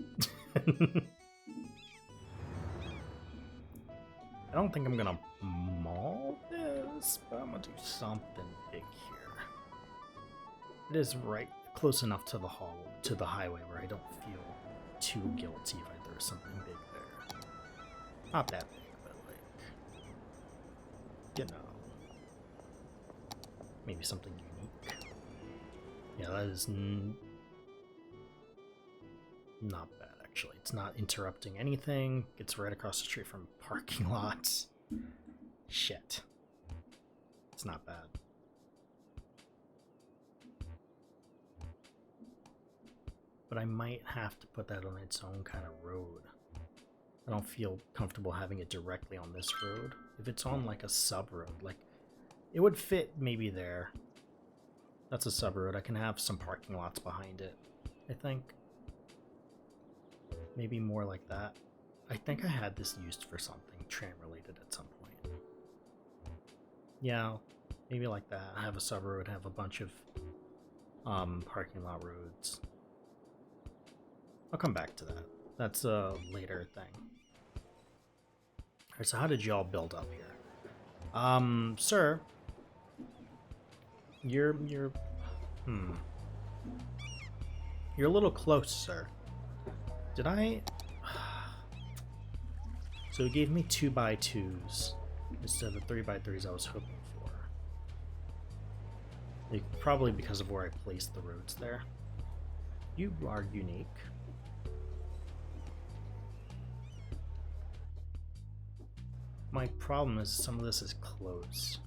I don't think I'm gonna maul this, but I'm gonna do something big here. It is right close enough to the highway where I don't feel too guilty if I throw something big there. Not that big, but like, you know, maybe something unique. Yeah, that is not bad. Actually, it's not interrupting anything. It's right across the street from parking lots. Shit. It's not bad. But I might have to put that on its own kind of road. I don't feel comfortable having it directly on this road. If it's on like a sub-road, like, it would fit maybe there. That's a sub-road. I can have some parking lots behind it, I think. Maybe more like that. I think I had this used for something tram related at some point. Yeah, maybe like that. Have a sub-road, have a bunch of parking lot roads. I'll come back to that. That's a later thing. Alright, so how did y'all build up here? Sir. You're a little close, sir. Did I? So it gave me 2x2s instead of the 3x3s I was hoping for. Like, probably because of where I placed the roads there. You are unique. My problem is some of this is close.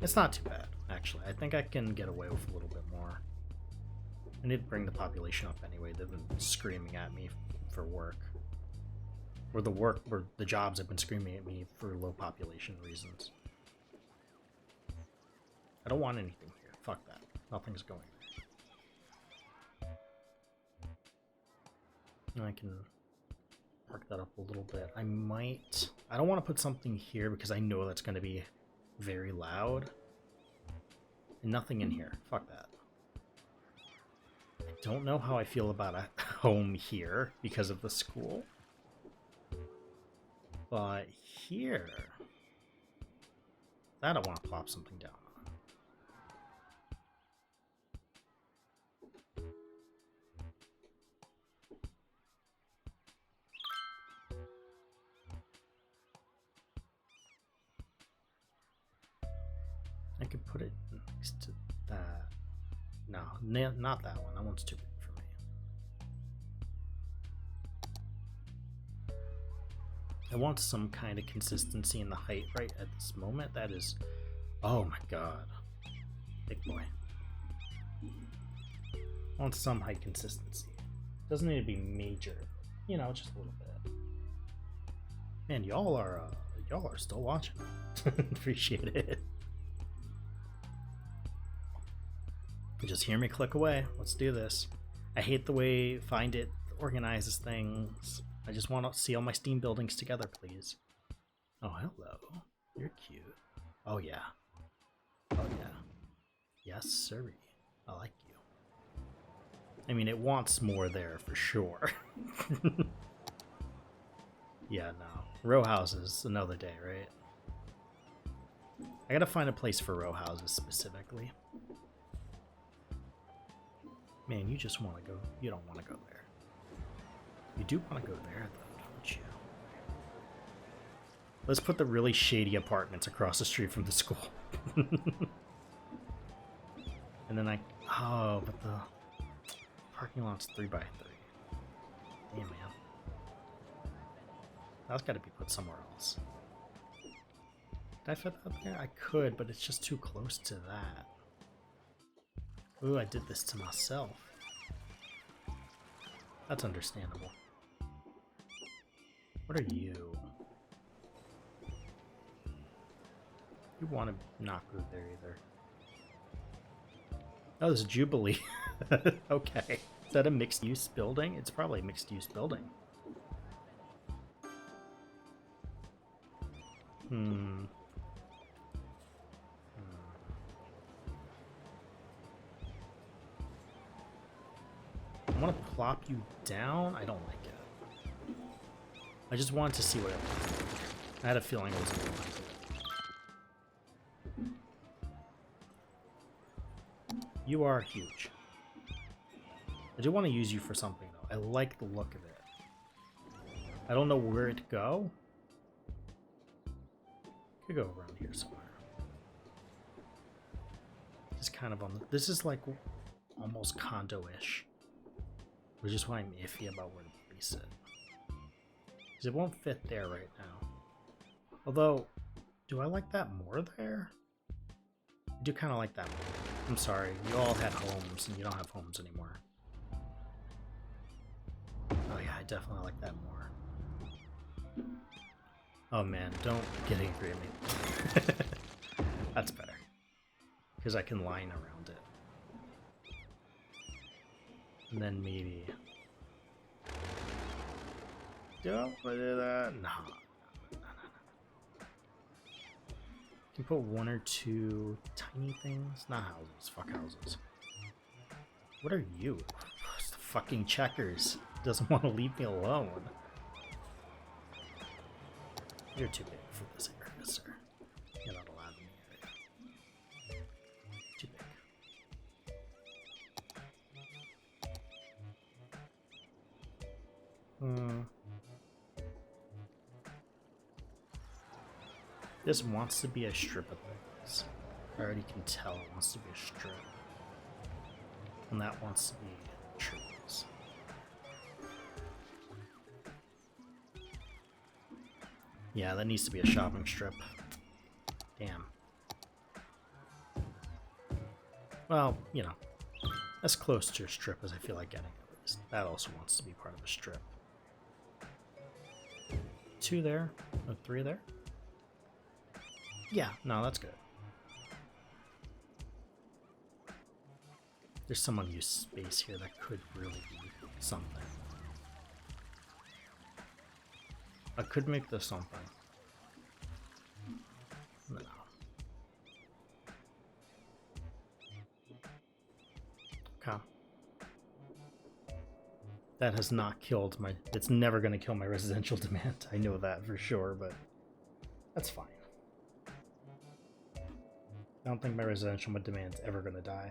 It's not too bad, actually. I think I can get away with a little bit more. I need to bring the population up anyway. They've been screaming at me for work. Or the jobs have been screaming at me for low population reasons. I don't want anything here. Fuck that. Nothing's going there. And I can park that up a little bit. I don't want to put something here because I know that's going to be very loud. And nothing in here. Fuck that. I don't know how I feel about a home here because of the school. But here, that I want to plop something down on. I could put it next to that. No, not that one. That one's too big for me. I want some kind of consistency in the height right at this moment. That is... Oh my god. Big boy. I want some height consistency. Doesn't need to be major. You know, just a little bit. Man, y'all are still watching. Appreciate it. Just hear me click away. Let's do this. I hate the way Find It organizes things. I just want to see all my Steam buildings together, please. Oh, hello. You're cute. Oh, yeah. Oh, yeah. Yes, sirree. I like you. I mean, it wants more there for sure. Yeah, no. Row houses, another day, right? I gotta find a place for row houses specifically. Man, you just want to go. You don't want to go there. You do want to go there, though, don't you? Let's put the really shady apartments across the street from the school. And then oh, but the parking lot's 3x3. Damn, man. That's got to be put somewhere else. Did I fit that there? I could, but it's just too close to that. Ooh, I did this to myself. That's understandable. What are you? You want to not go there either. Oh, there's a Jubilee. Okay. Is that a mixed-use building? It's probably a mixed-use building. I want to plop you down. I don't like it. I just wanted to see what it was. I had a feeling it was going to like it. You are huge. I do want to use you for something, though. I like the look of it. I don't know where it go. Could go around here somewhere. Just kind of on the... This is like almost condo-ish. Which is why I'm iffy about where to place it. Because it won't fit there right now. Although, do I like that more there? I do kind of like that more. I'm sorry, you all had homes and you don't have homes anymore. Oh yeah, I definitely like that more. Oh man, don't get angry at me. That's better. Because I can line around it. And then maybe... Do I want to do that? No. You can put one or two tiny things. Not houses. Fuck houses. What are you? It's the fucking checkers. Doesn't want to leave me alone. You're too big for this area, sir. You're not allowed in the area. Too big. This wants to be a strip of things. I already can tell it wants to be a strip. And that wants to be trees. Yeah, that needs to be a shopping strip. Damn. Well, you know, as close to a strip as I feel like getting at least. That also wants to be part of a strip. 2 there. Oh, 3 there. Yeah, no, that's good. There's some unused space here that could really be something. I could make this something. No. Okay. That has not killed my... It's never going to kill my residential demand. I know that for sure, but that's fine. I don't think my residential demand's ever going to die.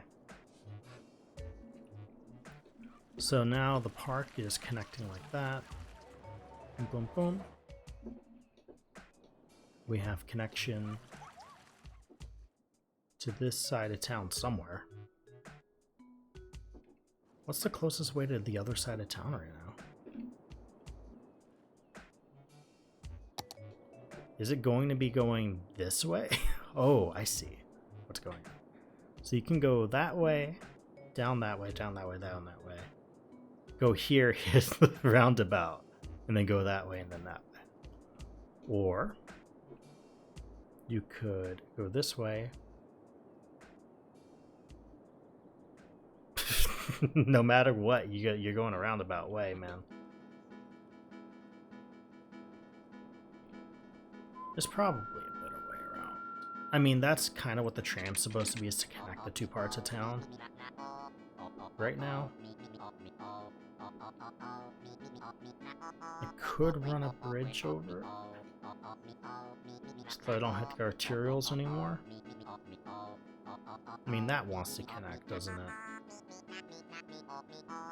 So now the park is connecting like that. Boom, boom, boom. We have connection to this side of town somewhere. What's the closest way to the other side of town right now? Is it going to be going this way? Oh, I see what's going on. So you can go that way, down that way, down that way, down that way. Go here, hit the roundabout, and then go that way and then that way. Or you could go this way. No matter what, you're going a roundabout way, man. There's probably a better way around. I mean, that's kind of what the tram's supposed to be, is to connect the two parts of town. Right now, I could run a bridge over it, so I don't hit the arterials anymore. I mean, that wants to connect, doesn't it?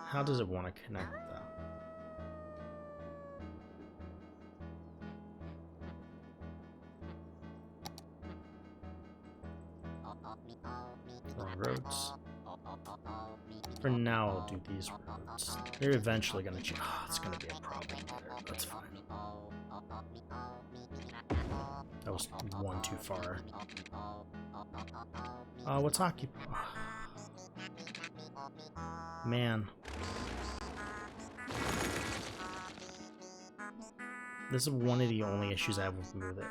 How does it want to connect, though? Roads. For now, I'll do these roads. They're eventually going to change. Oh, it's going to be a problem later. That's fine. That was one too far. What's occupied? Man. This is one of the only issues I have with it.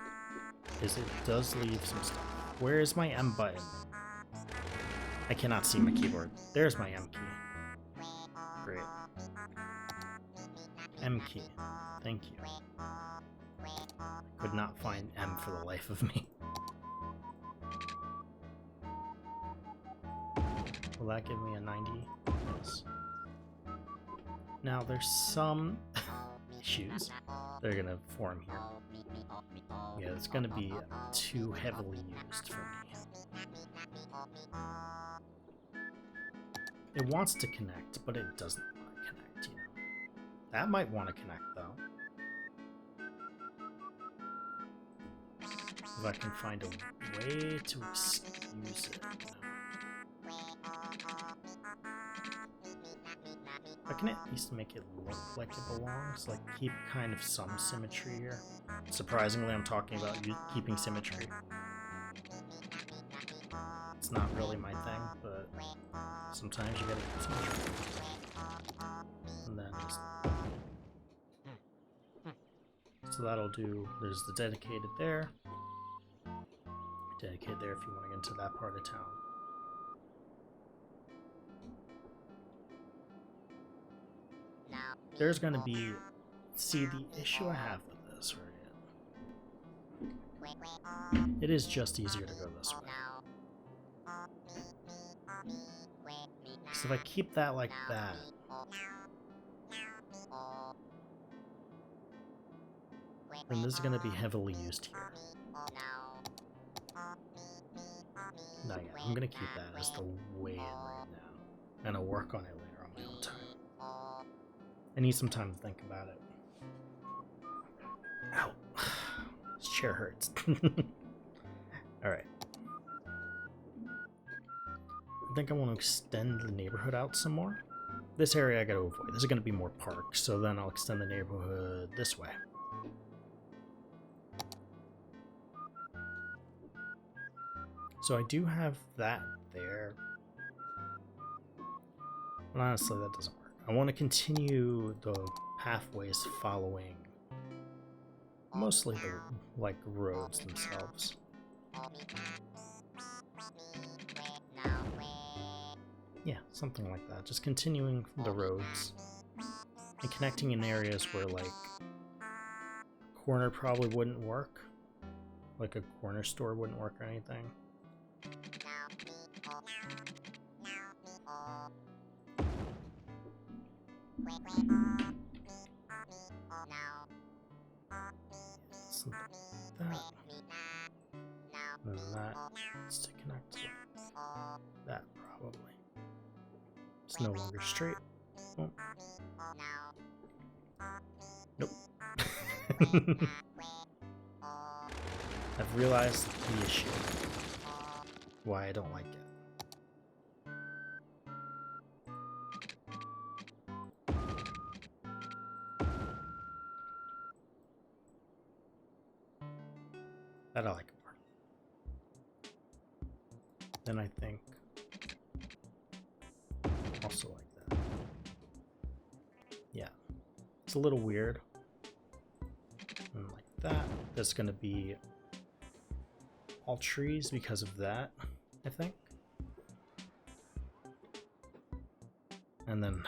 Is it does leave some stuff. Where is my M button? I cannot see my keyboard. There's my M key. Great. M key. Thank you. Could not find M for the life of me. Will that give me a 90? Yes. Now there's some issues that are gonna form here. Yeah, it's gonna be too heavily used for me. It wants to connect, but it doesn't want to connect, you know. That might want to connect, though. If I can find a way to excuse it. I can at least make it look like it belongs, like keep kind of some symmetry here. Surprisingly, I'm talking about keeping symmetry. It's not really my thing, but sometimes you gotta keep symmetry. And then just... So that'll do, there's the dedicated there. Dedicated there if you want to get into that part of town. There's gonna be... See, the issue I have with this, right? It is just easier to go this way. So if I keep that like that, then this is going to be heavily used here. No, yeah, I'm going to keep that as the way in right now. And I'll work on it later on my own time. I need some time to think about it. Ow. This chair hurts. Alright. I think I want to extend the neighborhood out some more. This area I gotta avoid. This is gonna be more parks, so then I'll extend the neighborhood this way. So I do have that there. But honestly, that doesn't work. I want to continue the pathways following mostly the, like, roads themselves. Yeah, something like that. Just continuing the roads and connecting in areas where, like, corner probably wouldn't work. Like a corner store wouldn't work or anything. Something like that. And that's to connect to that, probably. It's no longer straight. Oh. Nope. I've realized the issue. Why I don't like it. That I like more. Then I think also like that. Yeah, it's a little weird. And like that. That's gonna be all trees because of that, I think. And then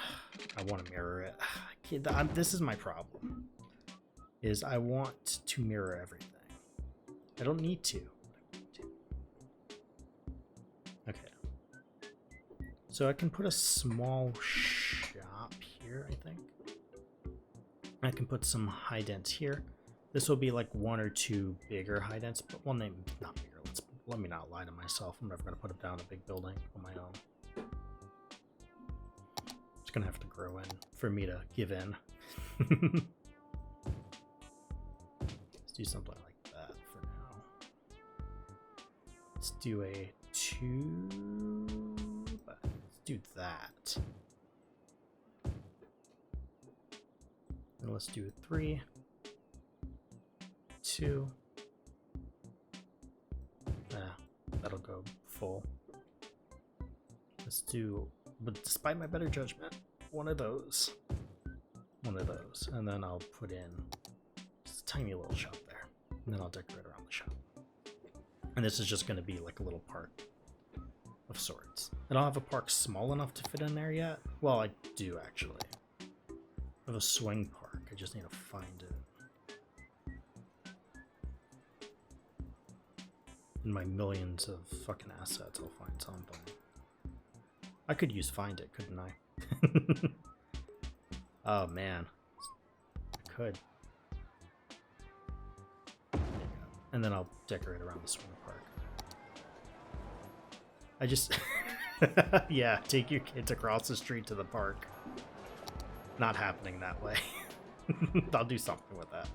I want to mirror it. This is my problem. Is I want to mirror everything. I don't need to. Okay. So I can put a small shop here, I think. I can put some high dents here. This will be like one or two bigger high dents, but one name not bigger. Let me not lie to myself. I'm never gonna put up down a big building on my own. It's gonna have to grow in for me to give in. Let's do something like that for now. Let's do a 2, but let's do that. And let's do a 3, 2. That'll go full. Let's do, but despite my better judgment, one of those. And then I'll put in just a tiny little shop there. And then I'll decorate around the shop. And this is just going to be like a little park of sorts. I don't have a park small enough to fit in there yet. Well, I do actually. I have a swing park. I just need to find it. In my millions of fucking assets, I'll find something. I could use Find It, couldn't I? Oh man, I could. There you go. And then I'll decorate around the swing park. I just, yeah, take your kids across the street to the park. Not happening that way. I'll do something with that.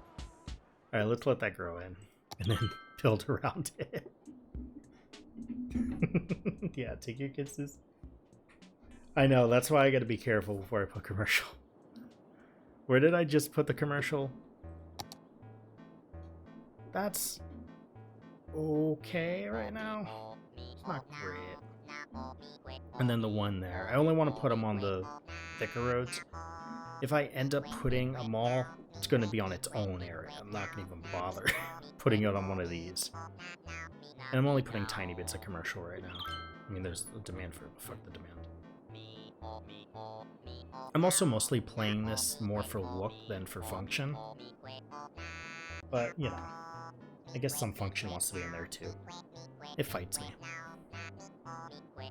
All right, let's let that grow in, and then build around it. Yeah, take your kids to... I know, that's why I gotta be careful before I put commercial. Where did I just put the commercial? That's okay right now. It's not great. And then the one there. I only want to put them on the thicker roads. If I end up putting a mall, it's going to be on its own area. I'm not going to even bother putting it on one of these. And I'm only putting tiny bits of commercial right now. I mean, there's a demand for it, but fuck the demand. I'm also mostly playing this more for look than for function. But, you know, I guess some function wants to be in there too. It fights me.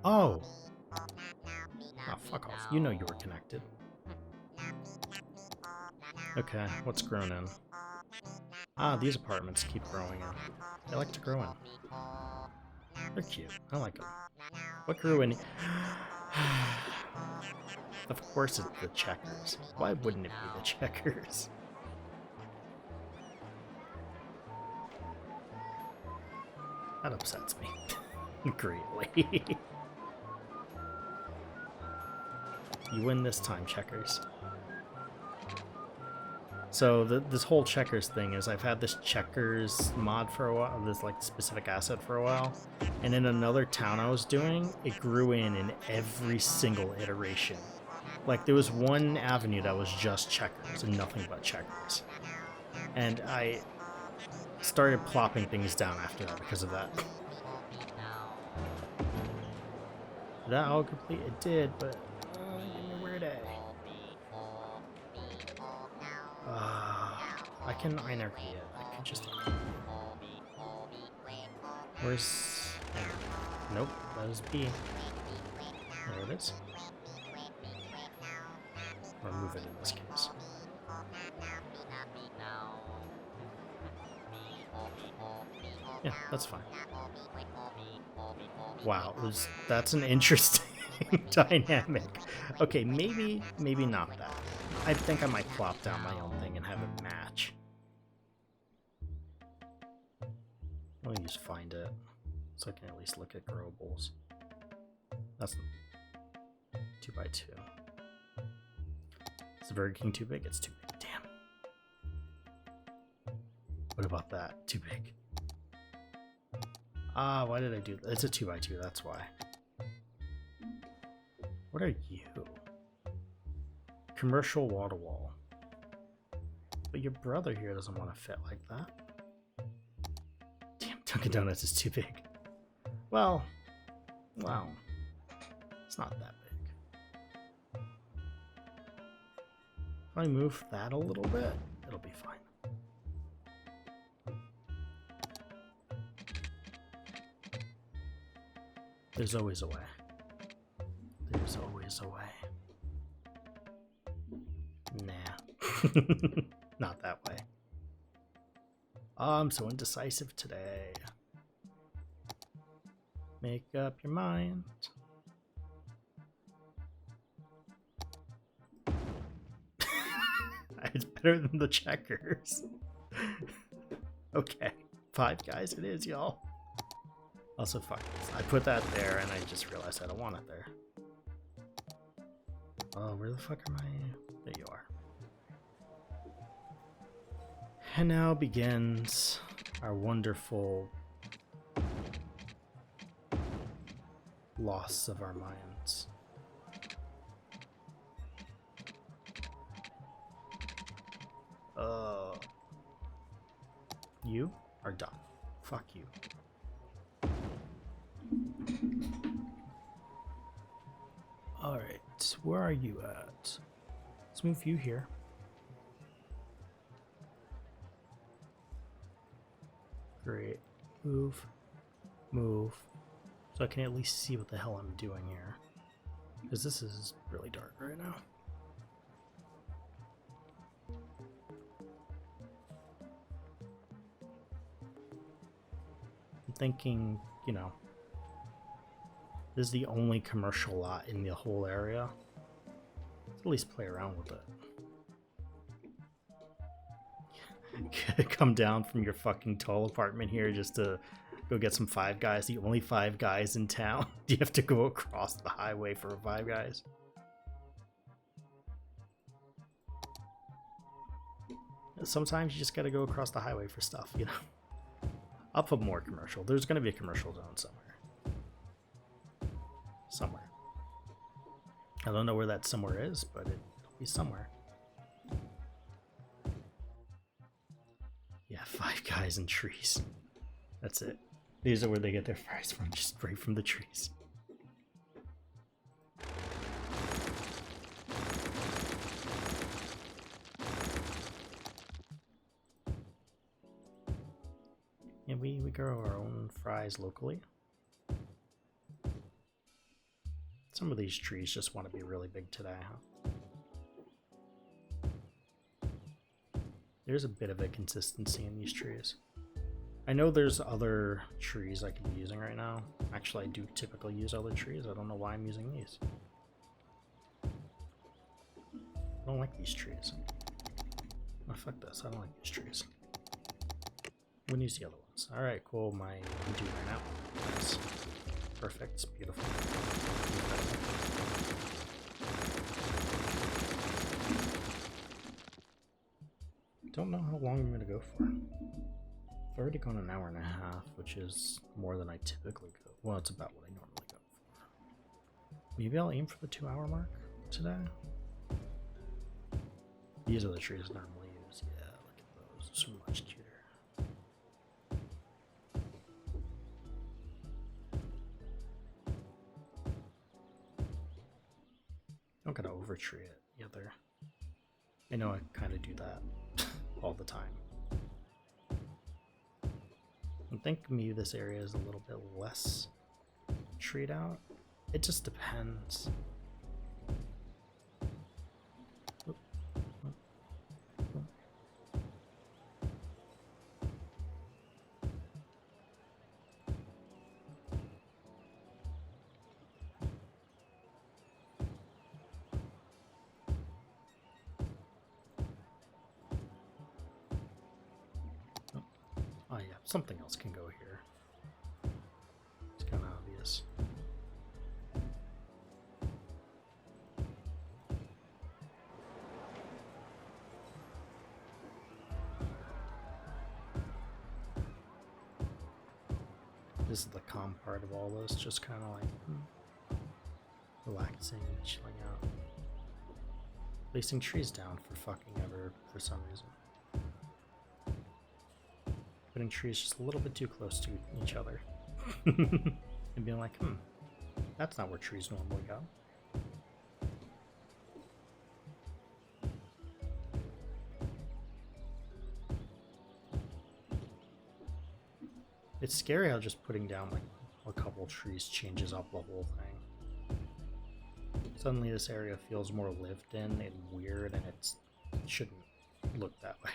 Oh! Oh, fuck off. You know you were connected. Okay, what's grown in? Ah, these apartments keep growing in. They like to grow in. They're cute. I like them. What grew in? Of course it's the checkers. Why wouldn't it be the checkers? That upsets me greatly. You win this time, checkers. So this whole checkers thing is I've had this checkers mod for a while, this like specific asset for a while, and in another town I was doing, it grew in every single iteration. Like there was one avenue that was just checkers and nothing but checkers. And I started plopping things down after that because of that. Did that all complete? It did, but where did I can anarchy it. I could just... Where's... Nope, that was B. There it is. Or move it in this case. Yeah, that's fine. Wow, that's an interesting dynamic. Okay, maybe not that. I think I might plop down my own thing and have it match. Let me just find it, so I can at least look at growables. That's 2x2. Is the Burger King too big? It's too big. Damn. What about that? Too big. Ah, why did I do that? It's a 2x2, that's why. What are you? Commercial wall to wall. But your brother here doesn't want to fit like that. Damn, Dunkin' Donuts is too big. Well, it's not that big. If I move that a little bit, it'll be fine. There's always a way. There's always a way. Nah. Not that way. Oh, I'm so indecisive today. Make up your mind. It's better than the checkers. Okay. 5 guys it is, y'all. Also, fuck this. I put that there and I just realized I don't want it there. Oh, where the fuck am I? There you are. And now begins our wonderful loss of our minds. You are done. Fuck you. Alright, where are you at? Let's move you here. Great. Move. Move. So I can at least see what the hell I'm doing here. Because this is really dark right now. I'm thinking, you know, this is the only commercial lot in the whole area. Let's at least play around with it. Come down from your fucking tall apartment here just to go get some Five Guys. The only Five Guys in town. Do you have to go across the highway for Five Guys? Sometimes you just gotta go across the highway for stuff, you know? I'll put more commercial. There's gonna be a commercial zone somewhere. Somewhere. I don't know where that somewhere is, but it'll be somewhere. Yeah, Five Guys and trees. That's it. These are where they get their fries from, just right from the trees. Yeah, we grow our own fries locally. Some of these trees just want to be really big today, huh? There's a bit of a consistency in these trees. I know there's other trees I could be using right now. Actually, I do typically use other trees. I don't know why I'm using these. I don't like these trees. Oh, fuck this. I don't like these trees. I'm gonna use the other ones. Alright, cool. My undo right now. Nice. Perfect. It's beautiful. Don't know how long I'm gonna go for. I've already gone an hour and a half, which is more than I typically go. Well, it's about what I normally go for. Maybe I'll aim for the 2-hour mark today. These are the trees I normally use. Yeah, look at those. Those are much cuter. Don't gotta overtree it either. I know I kind of do that all the time. I think maybe this area is a little bit less treed out. It just depends. Oh yeah, something else can go here. It's kind of obvious. This is the calm part of all this, just kind of like relaxing, chilling out. Placing trees down for fucking ever for some reason. Putting trees just a little bit too close to each other. And being like, that's not where trees normally go. It's scary how just putting down like a couple trees changes up the whole thing. Suddenly this area feels more lived in and weird, and it shouldn't look that way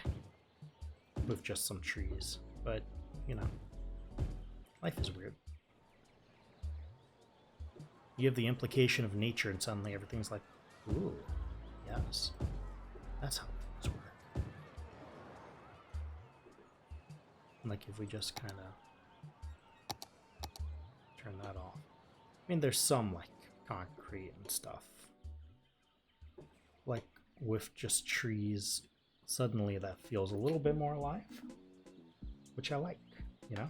with just some trees. But, you know, life is weird. You have the implication of nature and suddenly everything's like, ooh, yes, that's how things work. And like if we just kind of turn that off. I mean, there's some like concrete and stuff. Like with just trees, suddenly that feels a little bit more alive, which I like, you know?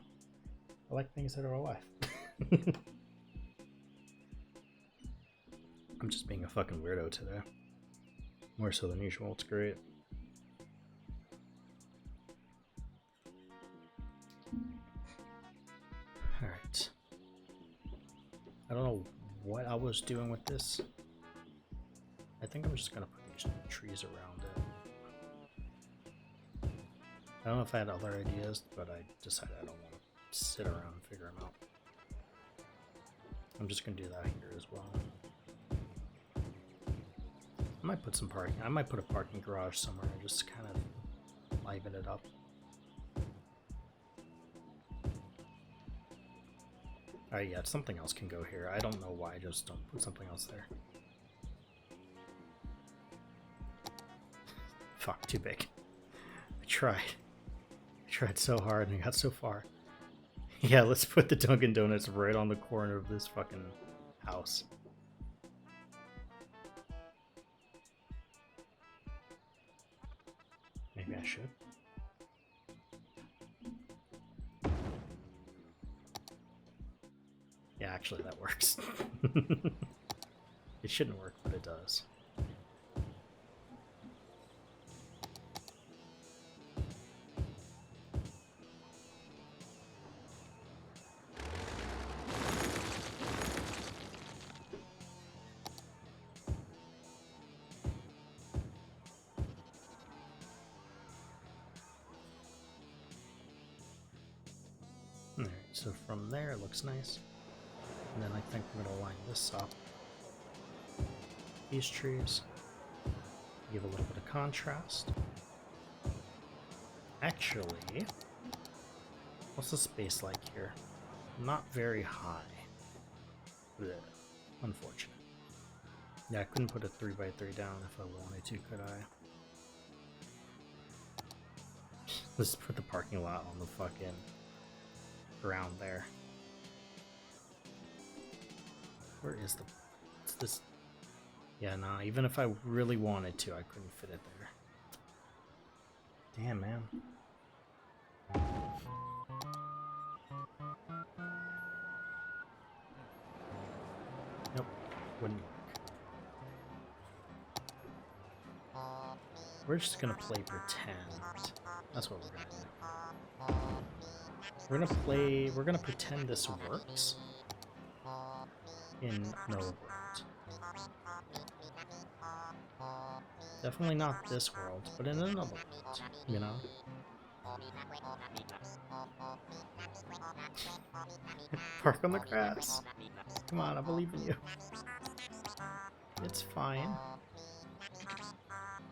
I like things that are alive. I'm just being a fucking weirdo today. More so than usual, it's great. Alright. I don't know what I was doing with this. I think I'm just gonna put these trees around it. I don't know if I had other ideas, but I decided I don't want to sit around and figure them out. I'm just gonna do that here as well. I might put some parking. I might put a parking garage somewhere and just kind of liven it up. Alright, yeah, something else can go here. I don't know why I just don't put something else there. Fuck, too big. I tried so hard and I got so far. Yeah, let's put the Dunkin' Donuts right on the corner of this fucking house. Maybe I should. Yeah, actually that works. It shouldn't work, but it does. Alright, so from there it looks nice. And then I think I'm going to line this up. These trees. Give a little bit of contrast. Actually, what's the space like here? Not very high. Blech. Unfortunate. Yeah, I couldn't put a 3x3 down if I wanted to, could I? Let's put the parking lot on the fucking ground there. Where is the... What's this? Yeah, nah, even if I really wanted to, I couldn't fit it there. Damn, man. Nope, wouldn't work. We're just gonna play pretend. That's what we're gonna do. We're gonna pretend this works. In another world. Definitely not this world, but in another world, you know? Park on the grass. Come on, I believe in you. It's fine.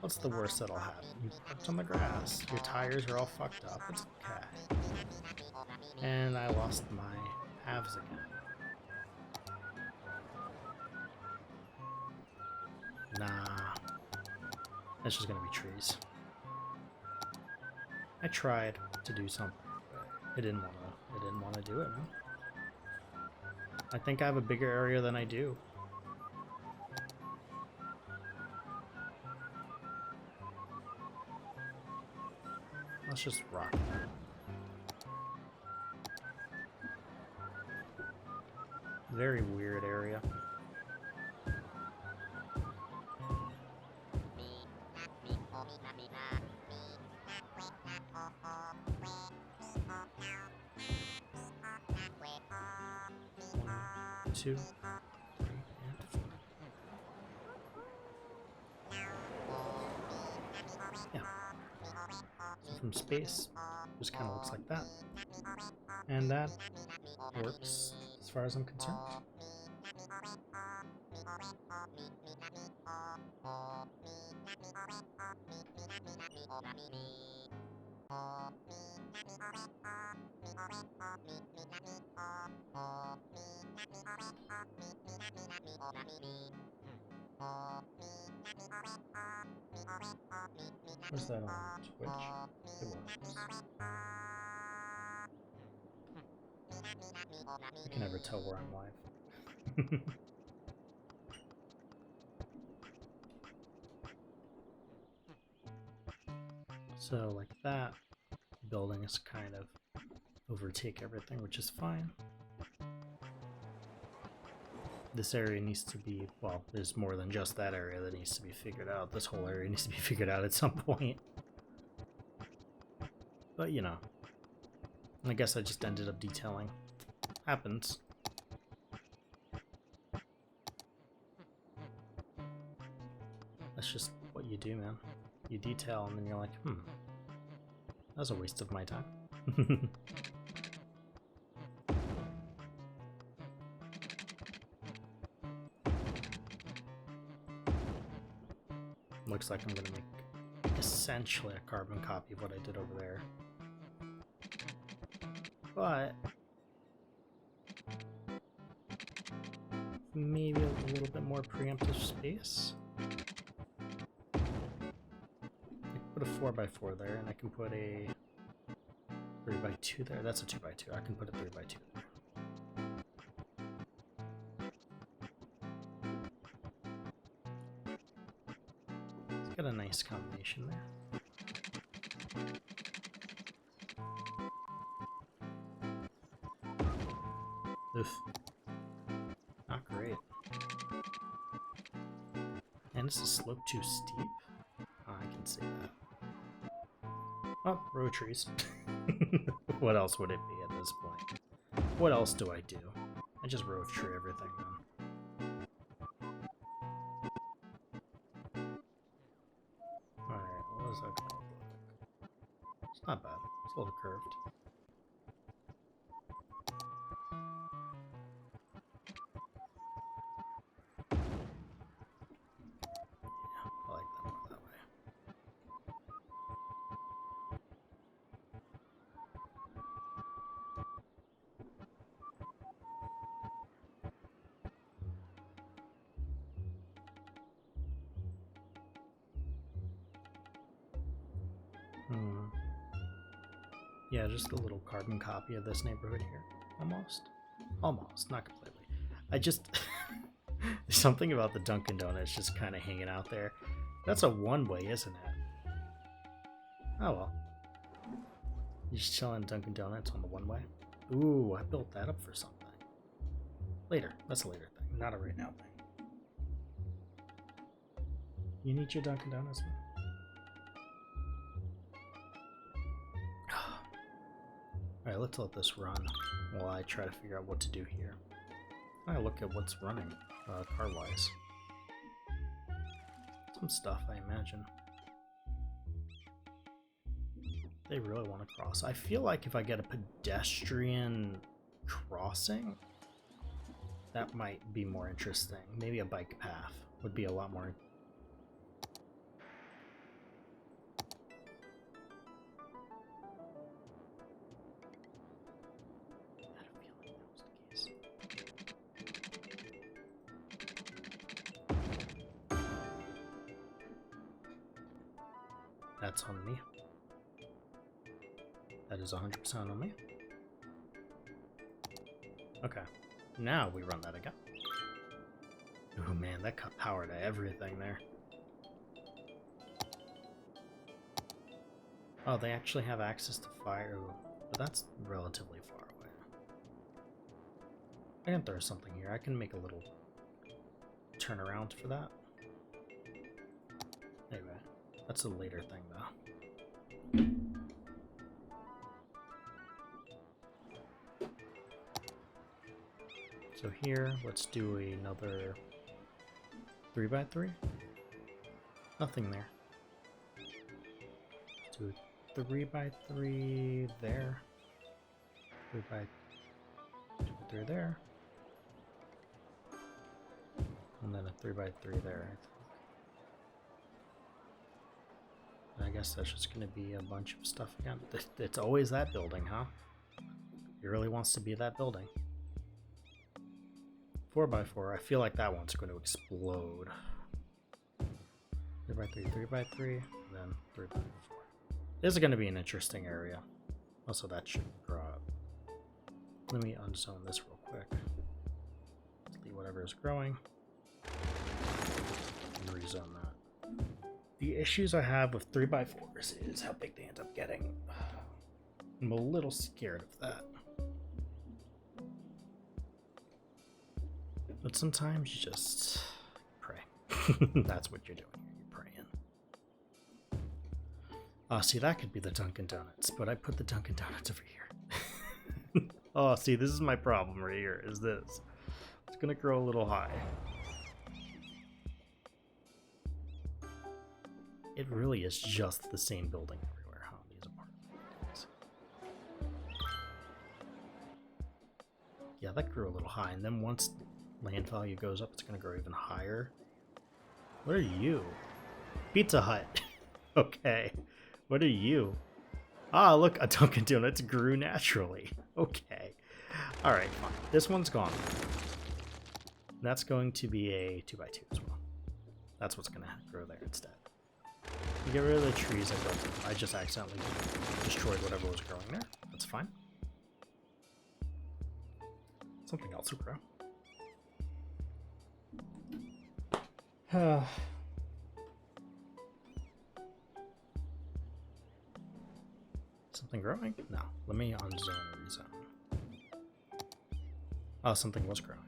What's the worst that'll happen? You parked on the grass. Your tires are all fucked up. It's okay. And I lost my halves again. Nah. That's just gonna be trees. I tried to do something, but I didn't wanna do it, man. I think I have a bigger area than I do. Let's just rock that. Very weird area. One, two, three, and four. Yeah. So from space, just kind of looks like that. And that works as far as I'm concerned. Was that on Twitch? It was. I can never tell where I'm live. So like that, building is kind of overtake everything, which is fine. This area needs to be, well, there's more than just that area that needs to be figured out. This whole area needs to be figured out at some point. But, you know, I guess I just ended up detailing. Happens. That's just what you do, man. You detail and then you're like, that was a waste of my time. Looks like I'm gonna make essentially a carbon copy of what I did over there. But maybe a little bit more preemptive space. I can put a 4x4 there, and I can put a 3x2 there. That's a 2x2. I can put a 3x2 there. It's got a nice combination there. Oof. Not great. And is the slope too steep? Oh, I can see that. Oh, row trees. What else would it be at this point? What else do I do? I just row tree everything then. Alright, what is that called? It's not bad. It's a little curved. I like that more that way. Yeah, just a little carbon copy of this neighborhood here. Almost. Almost, not completely. I just... There's something about the Dunkin' Donuts just kind of hanging out there. That's a one-way, isn't it? Oh well. You just chilling Dunkin' Donuts on the one-way? Ooh, I built that up for something. Later. That's a later thing, not a right now thing. You need your Dunkin' Donuts, man. Alright, let's let this run while I try to figure out what to do here. I look at what's running, car-wise. Some stuff, I imagine. They really want to cross. I feel like if I get a pedestrian crossing, that might be more interesting. Maybe a bike path would be a lot more. I had a feeling that was the case. That's on me. That is 100% on me. Okay, now we run that again. Oh man, that cut power to everything there. Oh, they actually have access to fire, but that's relatively far away. I can throw something here. I can make a little turnaround for that. Anyway, that's a later thing though. So here, let's do another 3x3. Nothing there. Let's do a 3x3 there. 3x3 there. And then a 3x3 there. I guess that's just going to be a bunch of stuff again. It's always that building, huh? It really wants to be that building. 4x4, I feel like that one's going to explode. 3x3, 3x3, then 3x4. This is going to be an interesting area. Also, that should grow up. Let me unzone this real quick. Delete whatever is growing. And rezone that. The issues I have with 3x4s is how big they end up getting. I'm a little scared of that. But sometimes you just pray. That's what you're doing. You're praying. See, that could be the Dunkin' Donuts, but I put the Dunkin' Donuts over here. Oh, see, this is my problem right here, is this. It's gonna grow a little high. It really is just the same building everywhere, huh? These apartments. Yeah, that grew a little high, and then once land value goes up, it's gonna grow even higher. What are you? Pizza Hut. Okay. What are you? Ah, look, a Dunkin' Donuts grew naturally. Okay. Alright, fine. This one's gone. That's going to be a 2x2 as well. That's what's gonna grow there instead. You get rid of the trees I built. I just accidentally destroyed whatever was growing there. That's fine. Something else will grow. Something growing? No. Let me unzone and rezone. Oh, something was growing.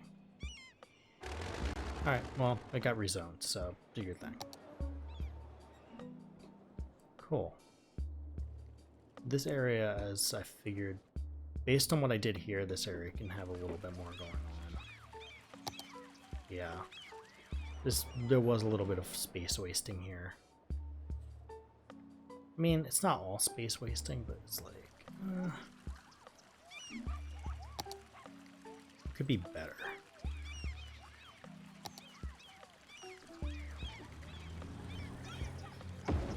Alright, well, it got rezoned, so do your thing. Cool. This area, as I figured, based on what I did here, this area can have a little bit more going on. Yeah. There was a little bit of space wasting here. I mean, it's not all space wasting, but it's like... could be better.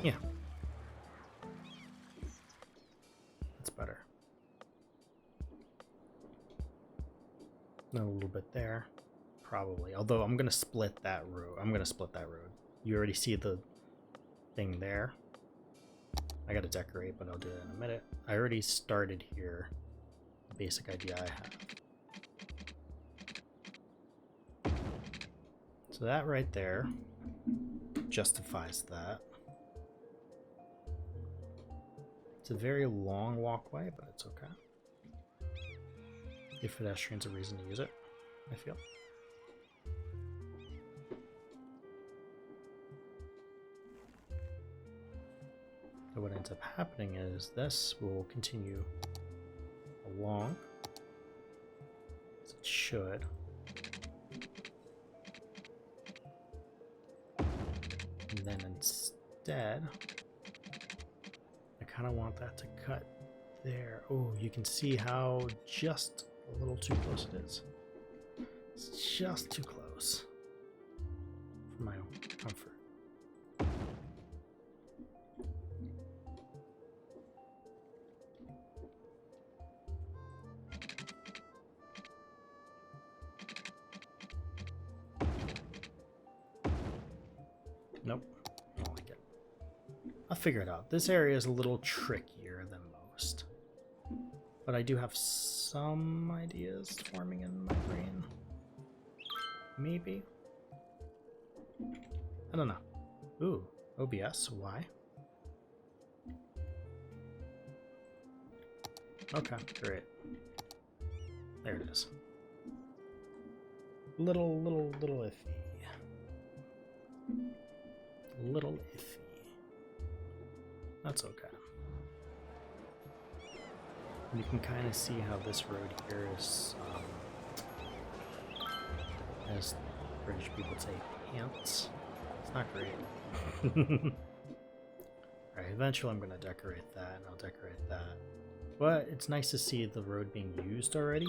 Yeah. That's better. A little bit there. Probably. Although I'm going to split that road. You already see the thing there. I got to decorate, but I'll do it in a minute. I already started here. The basic idea I have. So that right there justifies that. It's a very long walkway, but it's okay. Give pedestrians a reason to use it, I feel. So what ends up happening is this will continue along, as it should. And then instead, I kind of want that to cut there. Oh, you can see how just a little too close it is. It's just too close for my own comfort. Nope, I don't like it. I'll figure it out. This area is a little trickier than most, but I do have some ideas forming in my brain. Maybe. I don't know. Ooh, OBS, why? Okay, great. There it is. Little iffy. Little iffy. That's okay. You can kind of see how this road here is, as British people say, pants. It's not great. Alright, eventually I'm going to decorate that, and I'll decorate that. But it's nice to see the road being used already.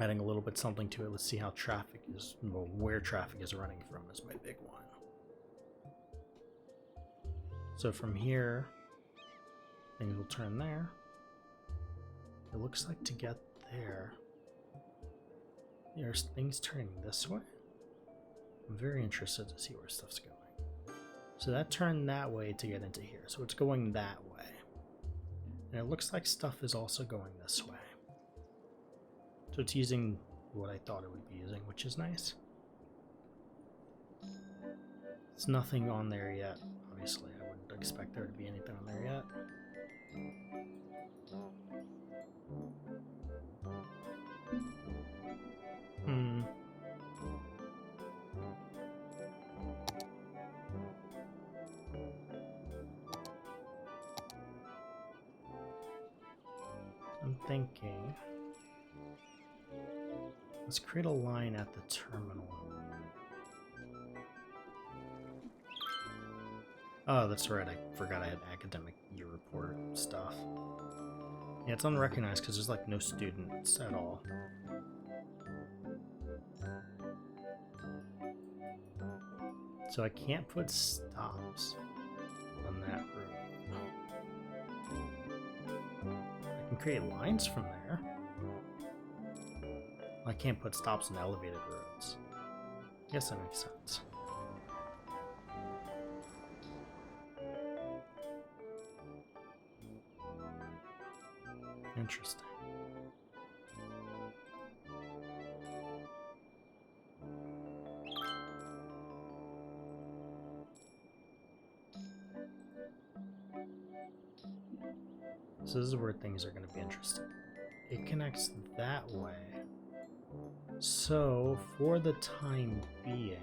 Adding a little bit something to it. Let's see how traffic is, well, where traffic is running from is my big one. So from here, things will turn there. It looks like to get there, there's things turning this way. I'm very interested to see where stuff's going. So that turned that way to get into here. So it's going that way. And it looks like stuff is also going this way. So it's using what I thought it would be using, which is nice. There's nothing on there yet. Obviously, I wouldn't expect there to be anything on there yet. I'm thinking, let's create a line at the terminal. Oh, that's right, I forgot I had academic year report stuff. Yeah, it's unrecognized because there's like no students at all. So I can't put stops on that route. I can create lines from there. I can't put stops on elevated roads. I guess that makes sense. Interesting. So this is where things are going to be interesting. It connects that way. So for the time being,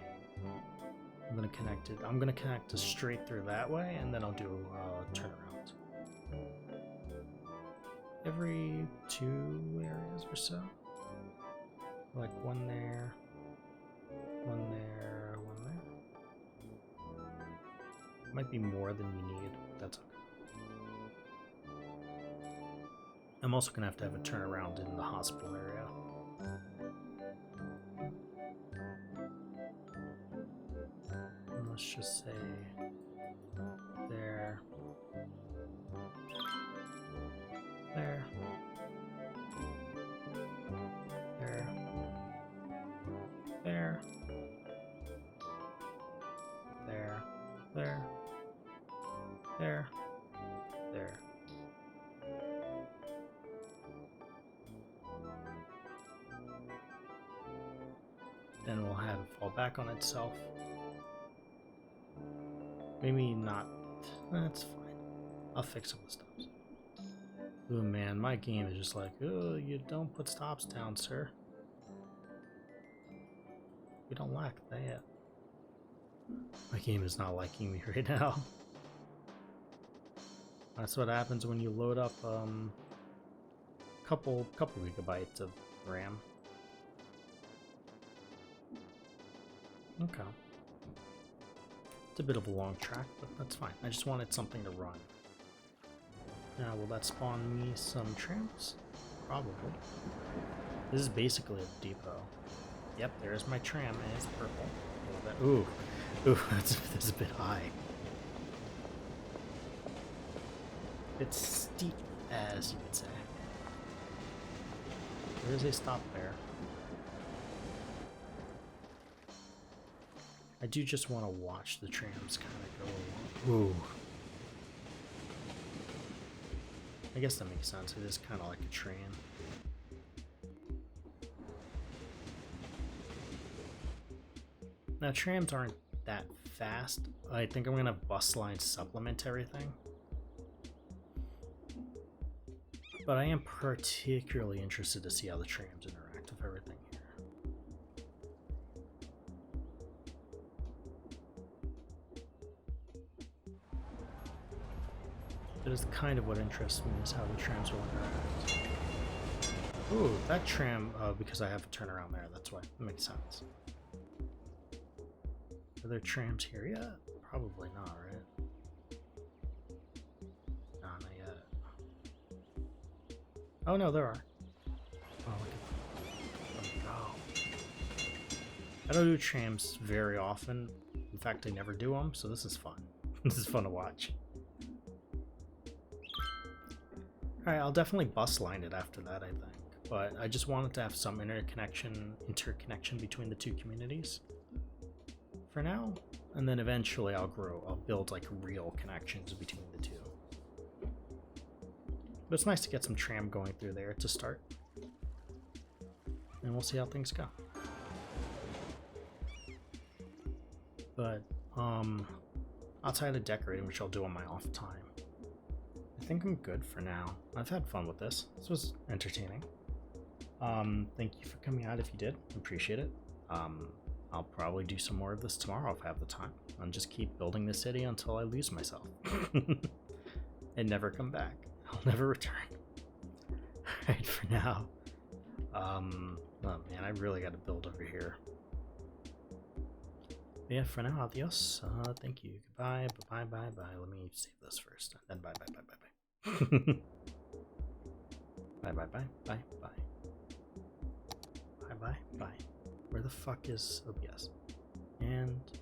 I'm going to connect it. I'm going to connect it straight through that way, and then I'll do a turnaround. Every 2 areas or so. Like one there, one there, one there. Might be more than you need, but that's okay. I'm also going to have a turnaround in the hospital area. And let's just say there. There. There. There. There. There. There. There. Then we'll have it fall back on itself. Maybe not. That's fine. I'll fix all the stops. Oh man, my game is just like, oh, you don't put stops down, sir. We don't lack that. My game is not liking me right now. That's what happens when you load up couple gigabytes of RAM. Okay. It's a bit of a long track, but that's fine. I just wanted something to run. Now, will that spawn me some trams? Probably. This is basically a depot. Yep, there's my tram, and it's purple. Ooh, that's a bit high. It's steep, as you could say. There is a stop there. I do just want to watch the trams kind of go along. Ooh. I guess that makes sense. It is kind of like a train. Now, trams aren't that fast. I think I'm going to have bus lines supplement everything. But I am particularly interested to see how the trams interact with everything. That is kind of what interests me, is how the trams will interact. Ooh, that tram, because I have a turnaround there, that's why. That makes sense. Are there trams here yet? Probably not, right? No, not yet. Oh no, there are. Oh, look at them. Go. I don't do trams very often. In fact, I never do them, so this is fun. This is fun to watch. Alright, I'll definitely bus line it after that, I think. But I just wanted to have some interconnection between the two communities for now. And then eventually I'll build like real connections between the two. But it's nice to get some tram going through there to start. And we'll see how things go. But, outside of decorating, which I'll do on my off time, I think I'm good for now. I've had fun with this. This was entertaining. Thank you for coming out if you did. Appreciate it. I'll probably do some more of this tomorrow if I have the time. I'll just keep building the city until I lose myself. And never come back. I'll never return. Alright, for now. Oh man, I really gotta build over here. But yeah, for now, adios. Thank you. Goodbye, bye, bye, bye. Let me save this first. Then bye, bye, bye, bye, bye. Bye, bye, bye, bye, bye. Bye, bye, bye. Where the fuck is OBS?